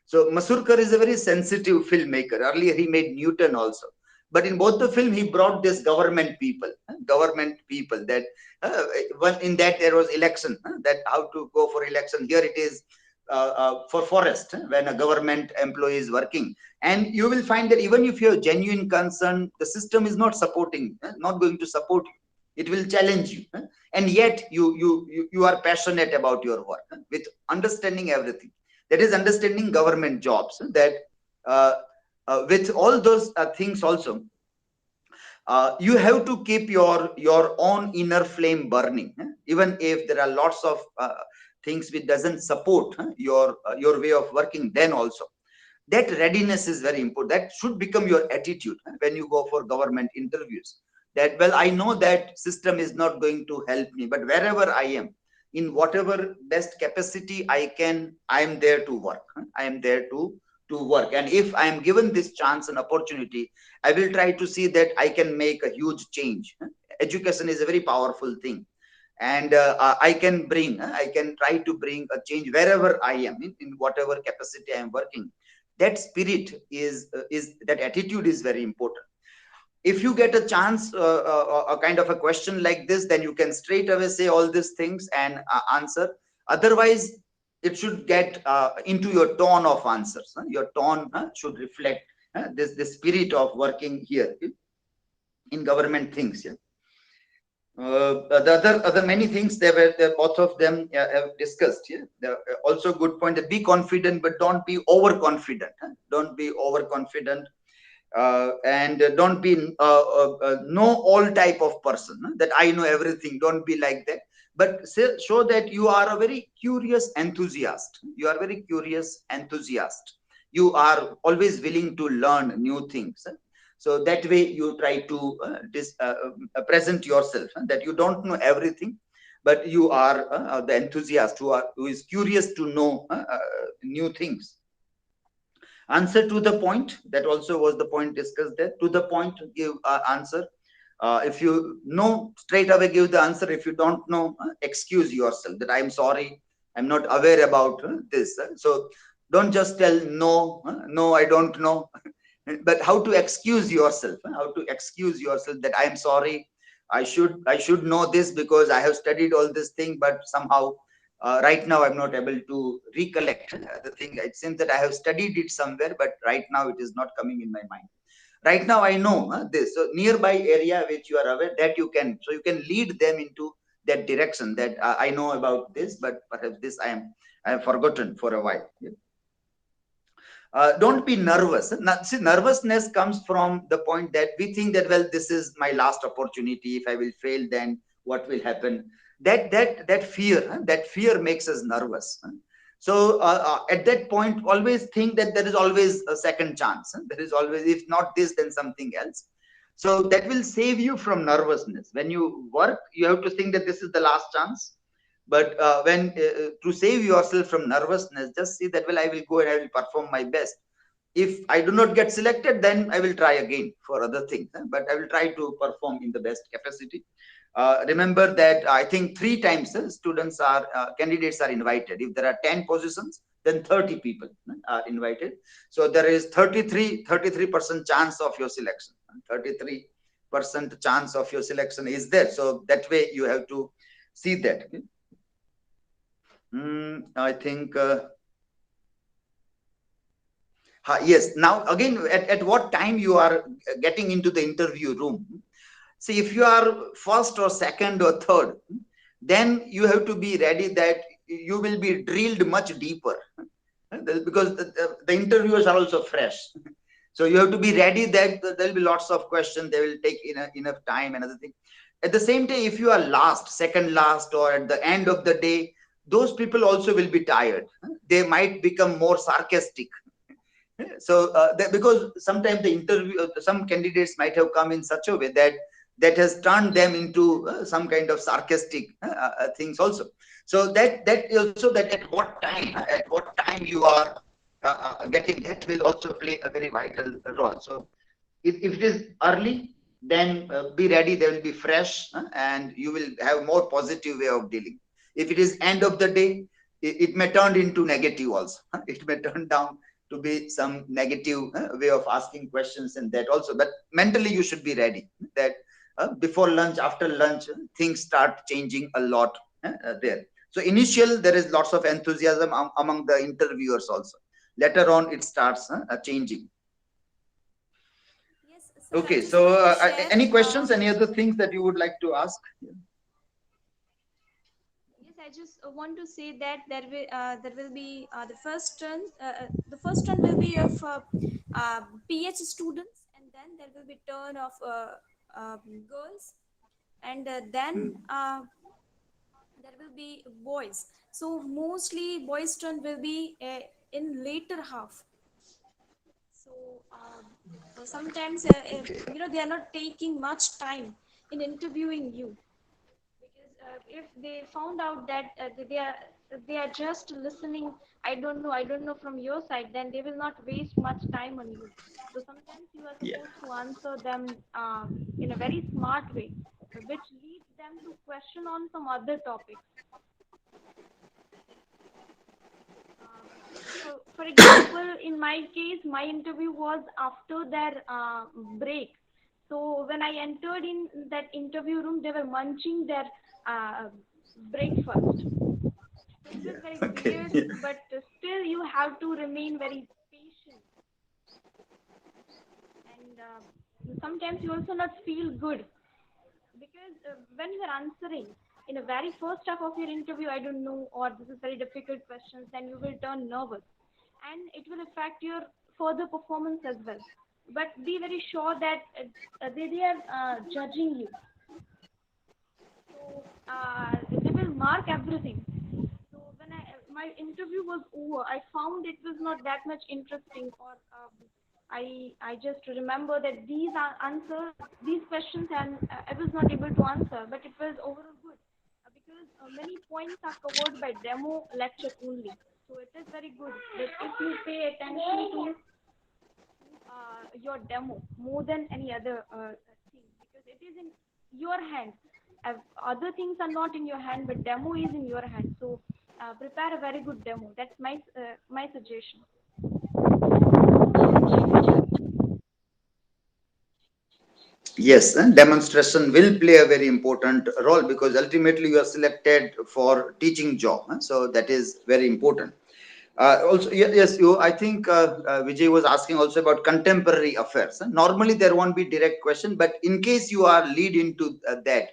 So Masurkar is a very sensitive filmmaker. Earlier he made Newton also. But in both the film, he brought this government people that in that there was election, that how to go for election. Here it is for forest, when a government employee is working. And you will find that even if you have genuine concern, the system is not supporting, not going to support you. It will challenge you. And yet you are passionate about your work with understanding everything. That is understanding government jobs, that with all those things also, you have to keep your own inner flame burning, even if there are lots of things which doesn't support your way of working. Then also, that readiness is very important. That should become your attitude when you go for government interviews. That, well, I know that system is not going to help me, but wherever I am, in whatever best capacity I can, I am there to work. I am there to work. And if I am given this chance and opportunity, I will try to see that I can make a huge change. Education is a very powerful thing. And I can try to bring a change wherever I am, in whatever capacity I am working. That spirit that attitude is very important. If you get a chance, a kind of a question like this, then you can straight away say all these things and answer. Otherwise, it should get into your tone of answers. Your tone should reflect this spirit of working here in government things. Yeah. The other many things both of them have discussed. Yeah, also good point. That be confident, but don't be overconfident. Huh? Don't be overconfident, and don't be know all type of person, huh? That I know everything. Don't be like that. But show that you are a very curious enthusiast. You are very curious enthusiast. You are always willing to learn new things. Huh? So that way you try to present yourself, that you don't know everything, but you are the enthusiast who is curious to know new things. Answer to the point, that also was the point discussed there. To the point, give answer. If you know, straight away give the answer. If you don't know, excuse yourself that I'm sorry, I'm not aware about this. So don't just tell no, no, I don't know. But how to excuse yourself, how to excuse yourself that I am sorry, I should know this because I have studied all this thing, but somehow right now I'm not able to recollect the thing. It seems that I have studied it somewhere, but right now it is not coming in my mind. Right now I know this. So nearby area which you are aware, that you can, so you can lead them into that direction, that I know about this, but perhaps this I have forgotten for a while. Don't be nervous. See, nervousness comes from the point that we think that, well, this is my last opportunity. If I will fail, then what will happen? That fear makes us nervous. So at that point, always think that there is always a second chance. There is always, if not this, then something else. So that will save you from nervousness. When you work, you have to think that this is the last chance. But when to save yourself from nervousness, just see that, well, I will go and I will perform my best. If I do not get selected, then I will try again for other things, but I will try to perform in the best capacity. Remember that I think 3 times candidates are invited. If there are 10 positions, then 30 people are invited. So there is 33% chance of your selection. 33% chance of your selection is there. So that way you have to see that. Okay? I think yes. Now again, at what time you are getting into the interview room? See, if you are first or second or third, then you have to be ready that you will be drilled much deeper, because the interviewers are also fresh. So you have to be ready that there will be lots of questions. They will take enough time and other thing. At the same time, if you are last, second last, or at the end of the day, those people also will be tired. They might become more sarcastic. So because sometimes the interview, some candidates might have come in such a way that has turned them into some kind of sarcastic things also. So that also, that at what time you are getting, that will also play a very vital role. So if it is early, then be ready. They will be fresh, and you will have more positive way of dealing. If it is end of the day, it may turn into negative also. It may turn down to be some negative way of asking questions, and that also. But mentally you should be ready that before lunch, after lunch, things start changing a lot there. So initial, there is lots of enthusiasm among the interviewers also. Later on, it starts changing. Yes, sir, I Okay, just so want to share. any questions, any other things that you would like to ask? Yes, I just want to say that there will be the first turn. The first turn will be of PH students, and then there will be turn of girls, and then there will be boys. So mostly boys' turn will be in later half. So sometimes they are not taking much time in interviewing you, because if they found out that they are just listening, I don't know from your side, then they will not waste much time on you. So sometimes you are Yeah. supposed to answer them in a very smart way, which leads them to question on some other topics. For example, in my case, my interview was after their break. So when I entered in that interview room, they were munching their uh, breakfast. So it was Yeah. very Okay. weird, but still you have to remain very patient. And sometimes you also not feel good, because because when you are answering in a very first half of your interview, I don't know, or this is very difficult questions, then you will turn nervous, and it will affect your further performance as well. But be very sure that they are judging you, so they will mark everything. So when my interview was over, I found it was not that much interesting, or I just remember that these are answers, these questions, and I was not able to answer, but it was overall good because many points are covered by demo lecture only. So it is very good that if you pay attention to your demo more than any other thing, because it is in your hand. Other things are not in your hand, but demo is in your hand. So prepare a very good demo. That's my suggestion. Yes, demonstration will play a very important role because ultimately you are selected for teaching job. So that is very important. Also, yes, I think Vijay was asking also about contemporary affairs. Normally there won't be direct question, but in case you are lead into that,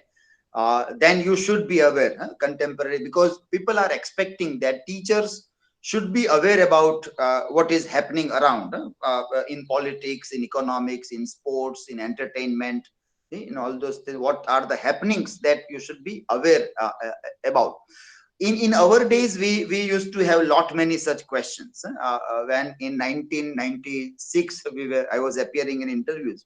then you should be aware contemporary, because people are expecting that teachers should be aware about what is happening around in politics, in economics, in sports, in entertainment, in all those things. What are the happenings that you should be aware about? In our days, we used to have lot many such questions. When in 1996 I was appearing in interviews,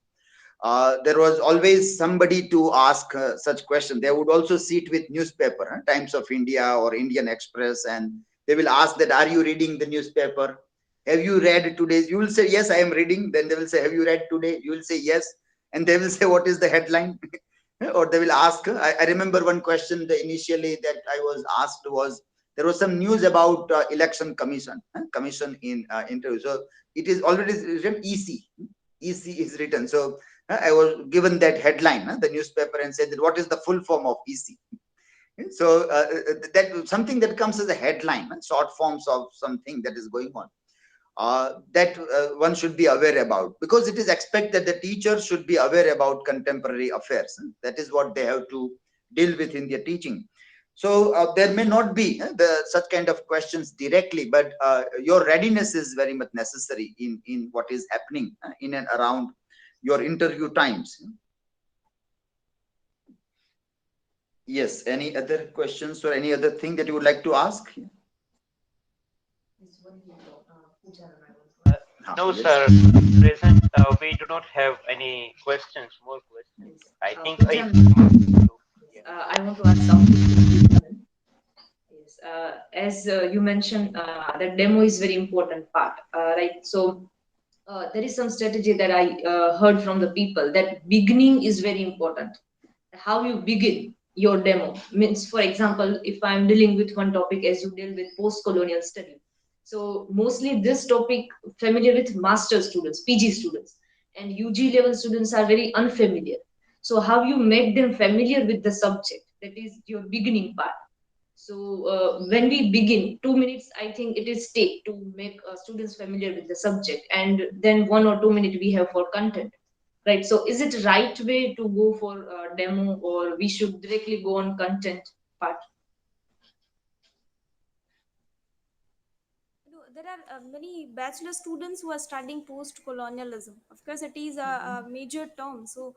there was always somebody to ask such question. They would also sit with newspaper, Times of India or Indian Express, and they will ask that, are you reading the newspaper? Have you read today's? You will say, yes, I am reading. Then they will say, have you read today? You will say, yes. And they will say, what is the headline? Or they will ask. I remember one question initially that I was asked was, there was some news about election commission in interview. So it is already written EC. EC is written. So I was given that headline, the newspaper, and said that what is the full form of EC. So that something that comes as a headline, short forms of something that is going on. That one should be aware about, because it is expected that the teacher should be aware about contemporary affairs. That is what they have to deal with in their teaching. So there may not be such kind of questions directly, but your readiness is very much necessary in what is happening in and around your interview times. Yes, any other questions or any other thing that you would like to ask? No, Yes. sir. Present, we do not have any questions, more questions. I think I want to ask something. Yes, as you mentioned, that demo is very important part, right? So there is some strategy that I heard from the people, that beginning is very important. How you begin your demo means, for example, if I'm dealing with one topic as you deal with post-colonial study, so mostly this topic familiar with master students, PG students, and UG level students are very unfamiliar. So how you make them familiar with the subject, that is your beginning part. So when we begin, 2 minutes, I think it is take to make students familiar with the subject, and then 1 or 2 minutes we have for content, right? So is it right way to go for demo, or we should directly go on content part? There are many bachelor students who are studying post-colonialism. Of course, it is a major term. So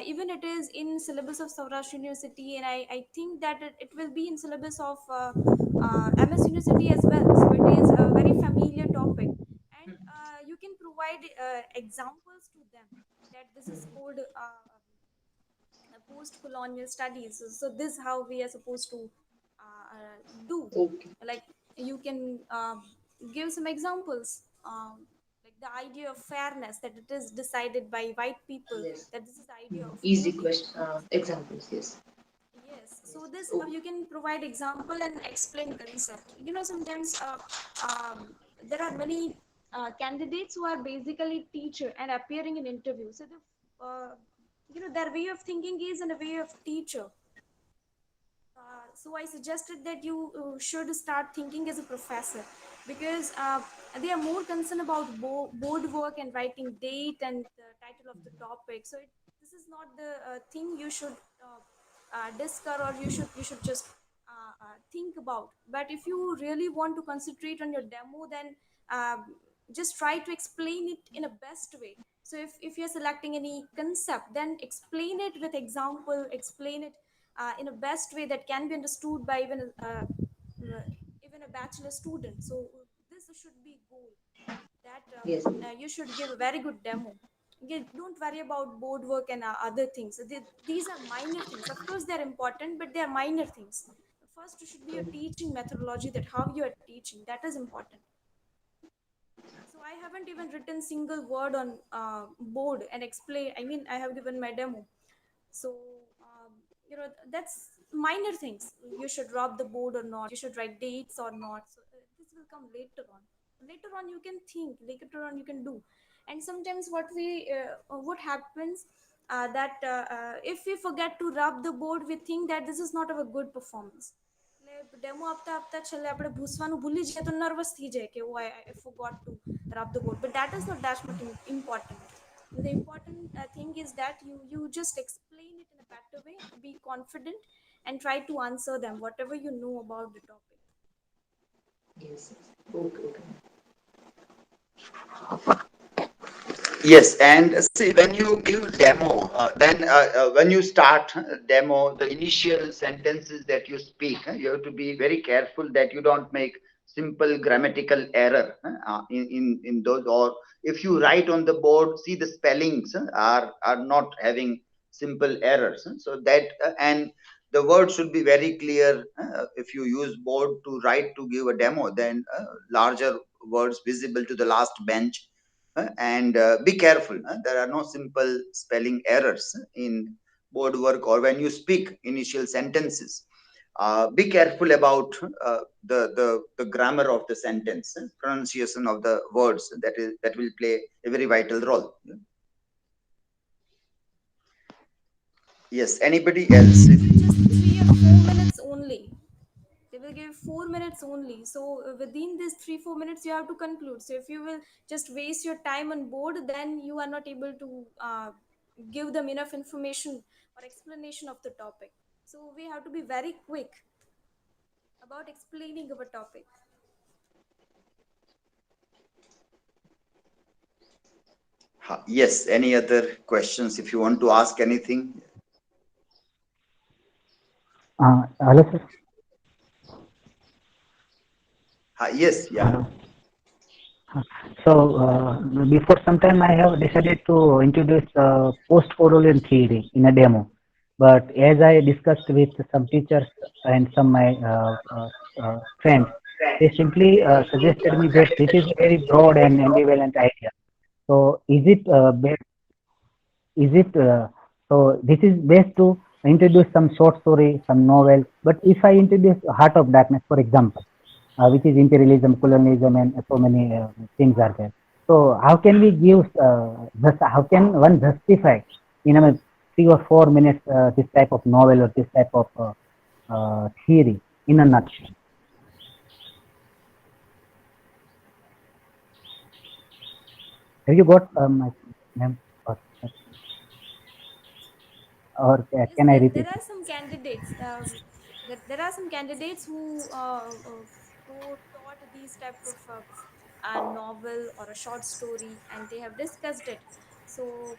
even it is in syllabus of Saurashtra University, and I think that it will be in syllabus of MS University as well. So it is a very familiar topic, and you can provide examples to them that this is called post-colonial studies. So this is how we are supposed to do. Okay. Like you can give some examples, like the idea of fairness, that it is decided by white people, Yes. that this is the idea of Easy voting. question, examples. Yes. Yes, so this Oh, you can provide example and explain concept. Sometimes there are many candidates who are basically teacher and appearing in interviews. So their way of thinking is in a way of teacher. So I suggested that you should start thinking as a professor, because they are more concerned about board work and writing date and the title of the topic. So this is not the thing you should discuss, or you should just think about. But if you really want to concentrate on your demo, then just try to explain it in a best way. So if you're selecting any concept, then explain it with example, explain it in a best way that can be understood by even a bachelor student. So this should be goal, that Yes. you should give a very good demo. Don't worry about board work and other things. These are minor things. Of course, they're important, but they are minor things. First should be your teaching methodology, that how you are teaching. That is important. So I haven't even written single word on board and explain. I mean, I have given my demo. So that's minor things. You should rub the board or not. You should write dates or not. So this will come later on. Later on you can think. Later on you can do. And sometimes what happens, that if we forget to rub the board, we think that this is not of a good performance. Demo આપતા આપતા છેલ્લે આપણે ભૂસવાનું ભૂલી જઈએ તો nervous થઈ જાય કે I forgot to rub the board. But that is not that much important. The important thing is that you just explain it in a better way, be confident, and try to answer them whatever you know about the topic. Yes. Okay. Yes, and see, when you give demo, then when you start demo, the initial sentences that you speak, you have to be very careful that you don't make simple grammatical error in those. Or if you write on the board, see the spellings are not having simple errors. So that and the word should be very clear. If you use board to write to give a demo, then larger words visible to the last bench, and be careful. There are no simple spelling errors in board work or when you speak initial sentences. Be careful about the grammar of the sentence, pronunciation of the words. That will play a very vital role. Yes. Anybody else? Just 3 or 4 minutes only. They will give 4 minutes only. So within these 3-4 minutes you have to conclude. So if you will just waste your time on board, then you are not able to give them enough information or explanation of the topic. So we have to be very quick about explaining our topic. Yes. Any other questions? If you want to ask anything. Hello, sir. Yes. Yeah. So before some time, I have decided to introduce post-Orwellian theory in a demo. But as I discussed with some teachers and some my friends, they simply suggested me that this is a very broad and ambivalent idea. So is it so this is based to introduce some short story, some novel. But if I introduce Heart of Darkness, for example, which is imperialism, colonialism, and so many things are there. So how can we give? How can one justify in a 3 or 4 minutes this type of novel or this type of theory in a nutshell? Have you got my ma'am? Or Yes, can I repeat? there are some candidates. There are some candidates who taught these type of a novel or a short story, and they have discussed it. So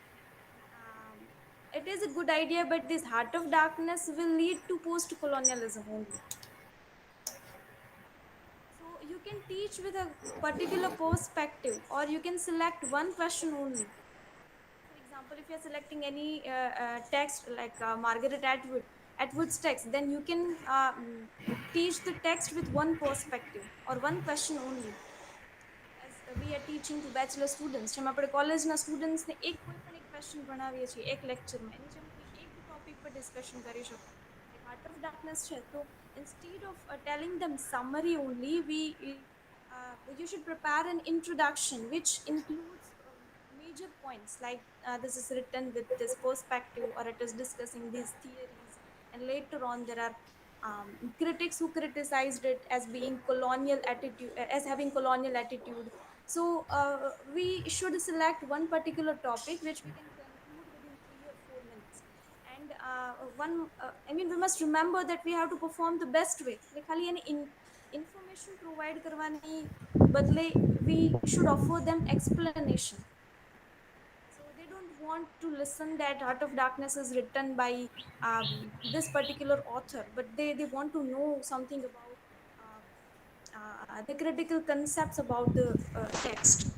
it is a good idea, but this Heart of Darkness will lead to post-colonialism only. So you can teach with a particular perspective, or you can select one question only. For example, if you're selecting any text like Margaret Atwood's text, then you can teach the text with one perspective or one question only. As we are teaching to bachelor students, જેમ આપણે કોલેજના સ્ટુડન્ટ્સને કોઈ પણ એક question ભણાવીએ છીએ એક લેક્ચરમાં, એની જેમ કોઈ એક ટોપિક પર ડિસ્કશન કરી શકો. લાઈક હાર્ટ ઓફ ડાર્કનેસ છે, તો instead of telling them summary only, you should prepare an introduction which includes major points, like this is written with this perspective, or it is discussing these theories, and later on there are critics who criticized it as being colonial attitude, as having colonial attitude. So we should select one particular topic which we can conclude within 3 or 4 minutes. And I mean, we must remember that we have to perform the best way. Like खाली यानी information provide करवाने बदले we should offer them explanation. So they don't want to listen that Heart of Darkness is written by this particular author, but they want to know something about the critical concepts about the text.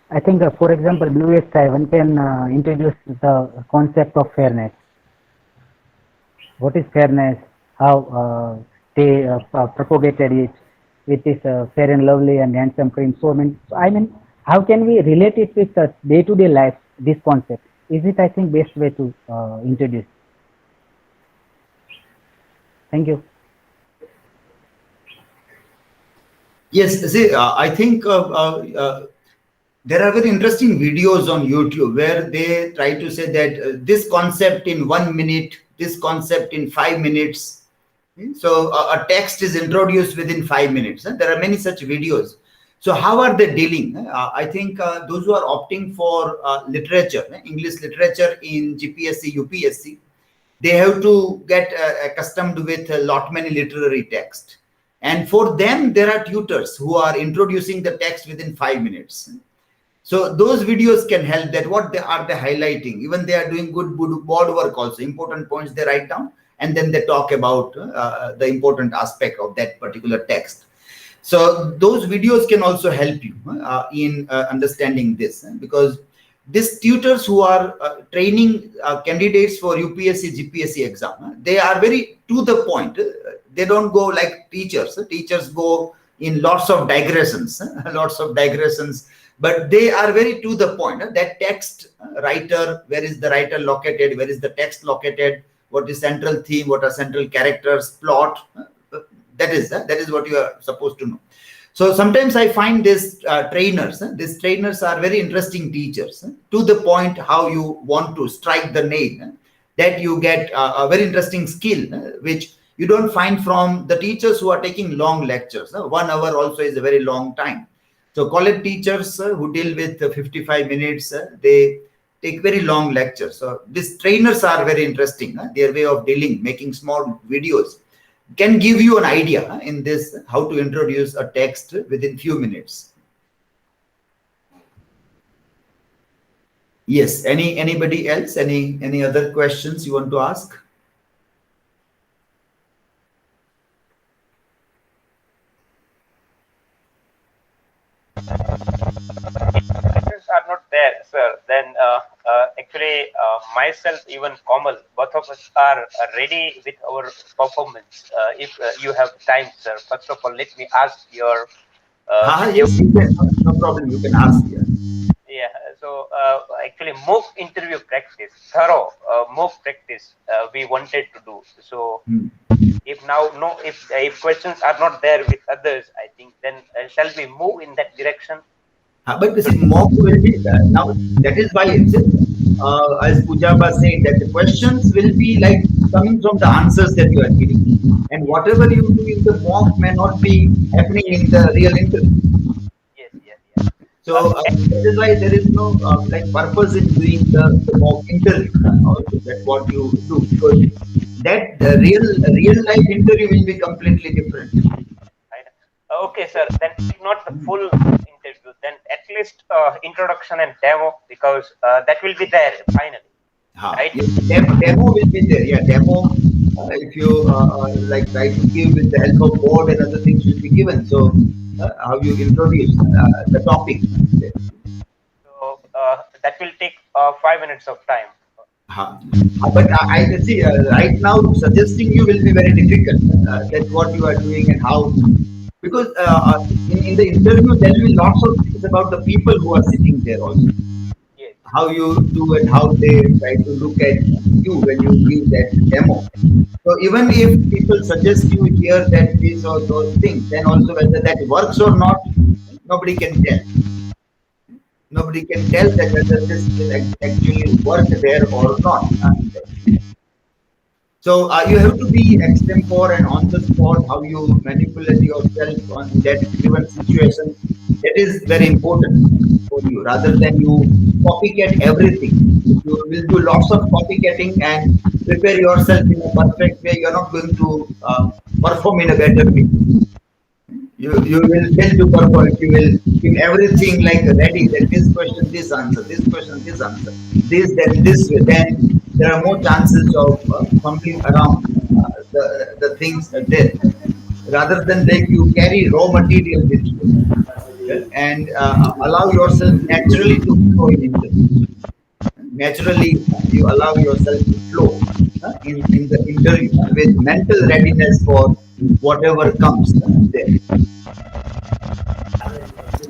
I think, for example, Blue Sky, one can introduce the concept of fairness. What is fairness? How they propagated it. It is fair and lovely and handsome prince. So, I mean, how can we relate it with the day-to-day life, this concept? Is it, I think, best way to introduce? Thank you. Yes, see, I think there are very interesting videos on YouTube where they try to say that this concept in 1 minute, this concept in 5 minutes. So a text is introduced within 5 minutes. There are many such videos. So how are they dealing? I think those who are opting for literature, English literature in GPSC, UPSC, they have to get accustomed with a lot many literary text. And for them, there are tutors who are introducing the text within 5 minutes. So those videos can help that what they are highlighting. Even they are doing good board work also. Important points they write down and then they talk about the important aspect of that particular text. So those videos can also help you in understanding this because these tutors who are training candidates for UPSC, GPSC exam, they are very to the point. They don't go like teachers. Teachers go in lots of digressions, but they are very to the point. That text writer, where is the writer located? Where is the text located? What is central theme? What are central characters? Plot? That is what you are supposed to know. So sometimes I find these trainers are very interesting teachers. To the point, how you want to strike the nail, that you get a very interesting skill, which you don't find from the teachers who are taking long lectures. 1 hour also is a very long time. So college teachers who deal with 55 minutes, they take very long lectures. So these trainers are very interesting. Their way of dealing, making small videos, can give you an idea in this how to introduce a text within few minutes. Yes, anybody else? Any other questions you want to ask? Questions are not there, sir. Then actually myself, even Komal, both of us are ready with our performance. If you have time, sir, first of all, let me ask your Yes, you can. No problem, you can ask. yeah, so actually mock interview practice, thorough mock practice we wanted to do. So if questions are not there with others, I think then shall we move in that direction? But this mock will be now. That is why it's as Pujaba said that the questions will be like coming from the answers that you are giving, and whatever you do in the mock may not be happening in the real interview. Yes. So that is why there is no like purpose in doing the mock interview. Also, that's what you do because that the real life interview will be completely different. Okay, sir. Then if not the full interview, then at least introduction and demo, because that will be there finally. Right? Yes, demo will be there. Yeah, demo. If you like try to give with the help of board and other things will be given. So how you introduce the topic. So that will take 5 minutes of time. But I can see right now suggesting you will be very difficult. That's what you are doing and how. Because in the interview there will be lots of things about the people who are sitting there also. Yes. How you do and how they try to look at you when you give that demo. So even if people suggest you here that this or those things, then also whether that works or not, nobody can tell. Nobody can tell that whether this will actually work there or not. So you have to be extempore and on the spot how you manipulate yourself on that given situation. That is very important for you, rather than you copycat everything. You will do lots of copycatting and prepare yourself in a perfect way. You're not going to perform in a better way. You will fail to perform if you will give everything like ready, that this question, this answer, this question, this answer, this, then this way. Then there are more chances of fumbling around the things there. Rather than like you carry raw material with you and allow yourself naturally to flow in interview. Naturally, you allow yourself to flow in the interview with mental readiness for whatever comes there.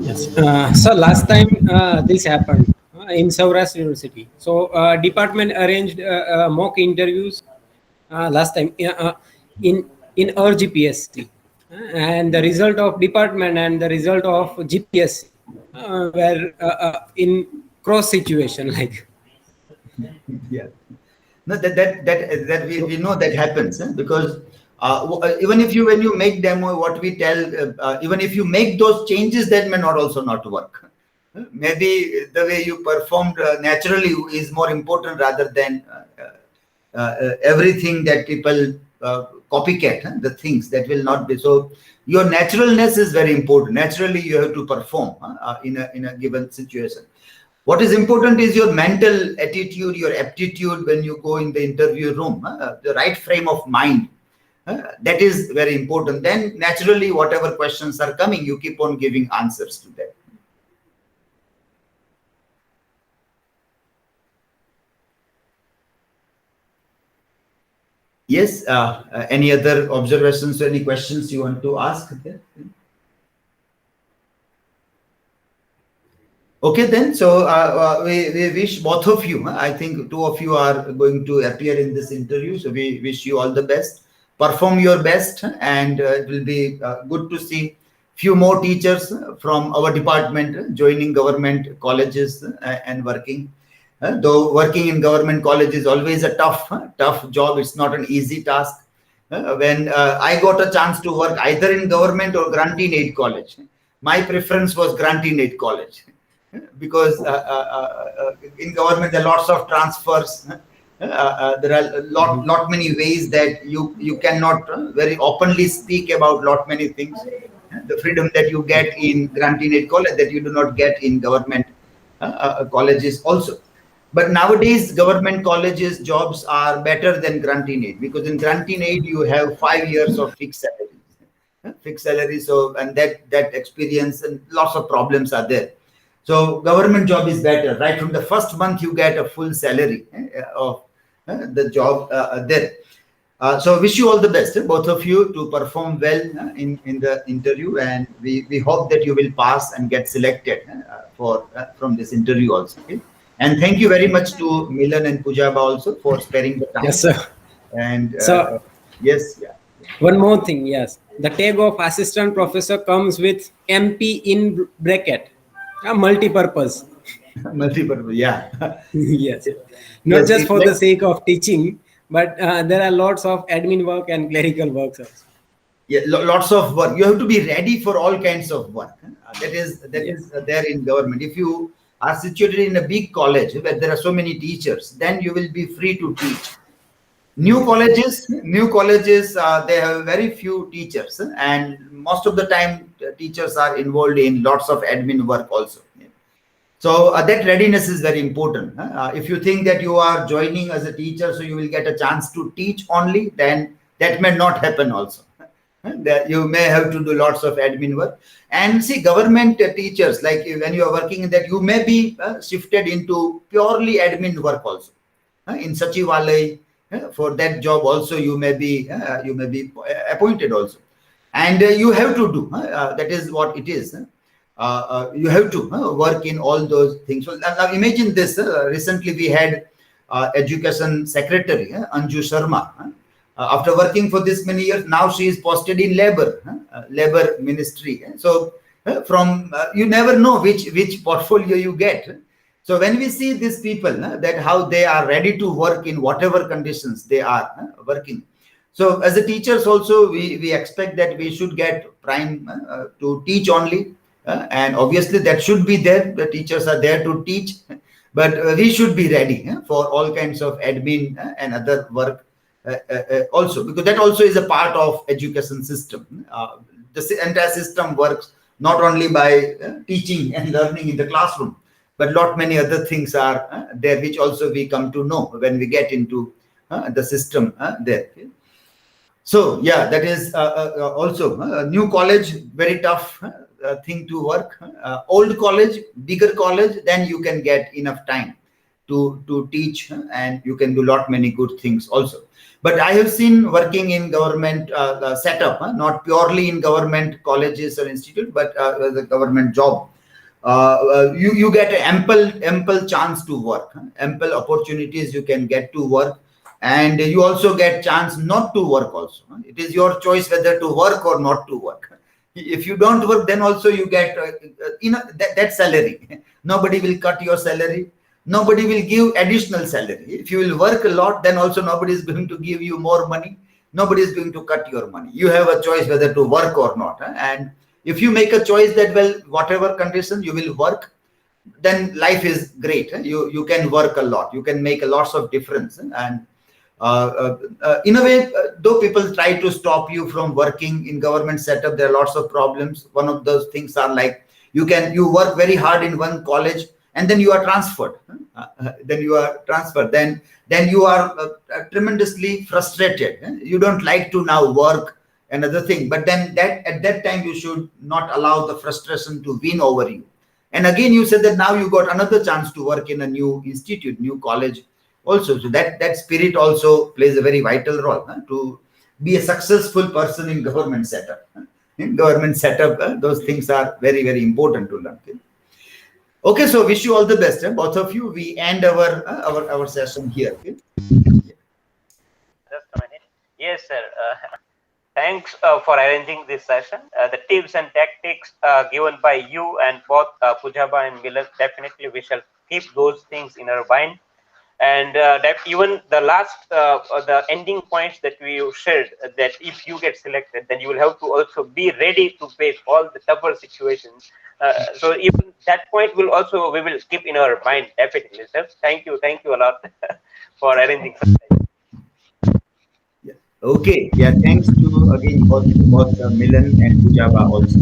Yes. So last time this happened in Saurashtra University. So department arranged mock interviews last time in our GPSC, and the result of department and the result of GPSC were in cross situation like. Yeah. No, that we know that happens because even if you when you make demo, what we tell, even if you make those changes, that may not also not work. Maybe the way you performed naturally is more important rather than everything that people copycat. The things that will not be so. Your naturalness is very important. Naturally, you have to perform in a given situation. What is important is your mental attitude, your aptitude when you go in the interview room, the right frame of mind. That is very important. Then naturally, whatever questions are coming, you keep on giving answers to them. Yes, any other observations or any questions you want to ask there? Okay, then. So we wish both of you. I think two of you are going to appear in this interview. So we wish you all the best. Perform your best, and it will be good to see few more teachers from our department joining government colleges and working. Though working in government college is always a tough job. It's not an easy task. When I got a chance to work either in government or grant-in-aid college, my preference was grant-in-aid college. Because in government there are lots of transfers. There are lot many ways that you cannot very openly speak about lot many things. The freedom that you get in grant-in-aid college that you do not get in government colleges also. But nowadays government colleges jobs are better than grant-in-aid, because in grant-in-aid you have 5 years of fixed salary. So and that experience and lots of problems are there. So government job is better. Right from the first month, you get a full salary of the job there. So wish you all the best, both of you, to perform well in the interview, and we hope that you will pass and get selected from this interview also. Okay? And thank you very much to Milan and Pujaba also for sparing the time. Yes, sir. And so, yes, yeah. One more thing, yes. The tag of assistant professor comes with MP in bracket. Multi-purpose. Multi-purpose, yeah. Yes. Not Yes, just for the sake of teaching, but there are lots of admin work and clerical work also. Yeah, lots of work. You have to be ready for all kinds of work. That is there in government. If you are situated in a big college where there are so many teachers, then you will be free to teach. New colleges, they have very few teachers, and most of the time teachers are involved in lots of admin work also. So that readiness is very important. If you think that you are joining as a teacher, so you will get a chance to teach only, then that may not happen also. That you may have to do lots of admin work. And see, government teachers, like when you are working in that, you may be shifted into purely admin work also. In Sachivalay, for that job also you may be appointed also, and you have to do that is what it is. You have to work in all those things. So now imagine this. Recently we had education secretary Anju Sharma. After working for this many years, now she is posted in labor ministry. So from you never know which portfolio you get. So when we see these people, that how they are ready to work in whatever conditions they are working. So as a teachers also, we expect that we should get prime to teach only. And obviously that should be there. The teachers are there to teach, but we should be ready for all kinds of admin and other work also, because that also is a part of education system. The entire system works not only by teaching and learning in the classroom, but lot many other things are there, which also we come to know when we get into the system there. So yeah, that is also a new college, very tough thing to work. Old college, bigger college, then you can get enough time to teach, and you can do lot many good things also. But I have seen working in government setup, not purely in government colleges or institute, but the government job. You get ample chance to work, ample opportunities you can get to work, and you also get chance not to work also. It is your choice whether to work or not to work. If you don't work, then also you get that salary. Nobody will cut your salary. Nobody will give additional salary. If you will work a lot, then also nobody is going to give you more money. Nobody is going to cut your money. You have a choice whether to work or not. And if you make a choice that, well, whatever condition you will work, then life is great. You can work a lot. You can make a lots of difference. And in a way, though people try to stop you from working in government setup, there are lots of problems. One of those things are like you work very hard in one college, and then you are transferred. Then you are tremendously frustrated. You don't like to now work, another thing. But then at that time you should not allow the frustration to win over you. And again, you said that now you got another chance to work in a new institute, new college also. So that spirit also plays a very vital role to be a successful person in government setup. In government setup, those things are very, very important to learn. Okay, so wish you all the best, both of you. We end our session here. Just a minute. Yes, sir. Thanks for arranging this session. The tips and tactics given by you and both Pujaba and Milan, definitely we shall keep those things in our mind. And that even the last, the ending points that we shared, that if you get selected, then you will have to also be ready to face all the tougher situations. So even that point we will keep in our mind, definitely, sir. Thank you a lot for arranging. Okay, yeah, thanks to again both Milan and Pujaba also.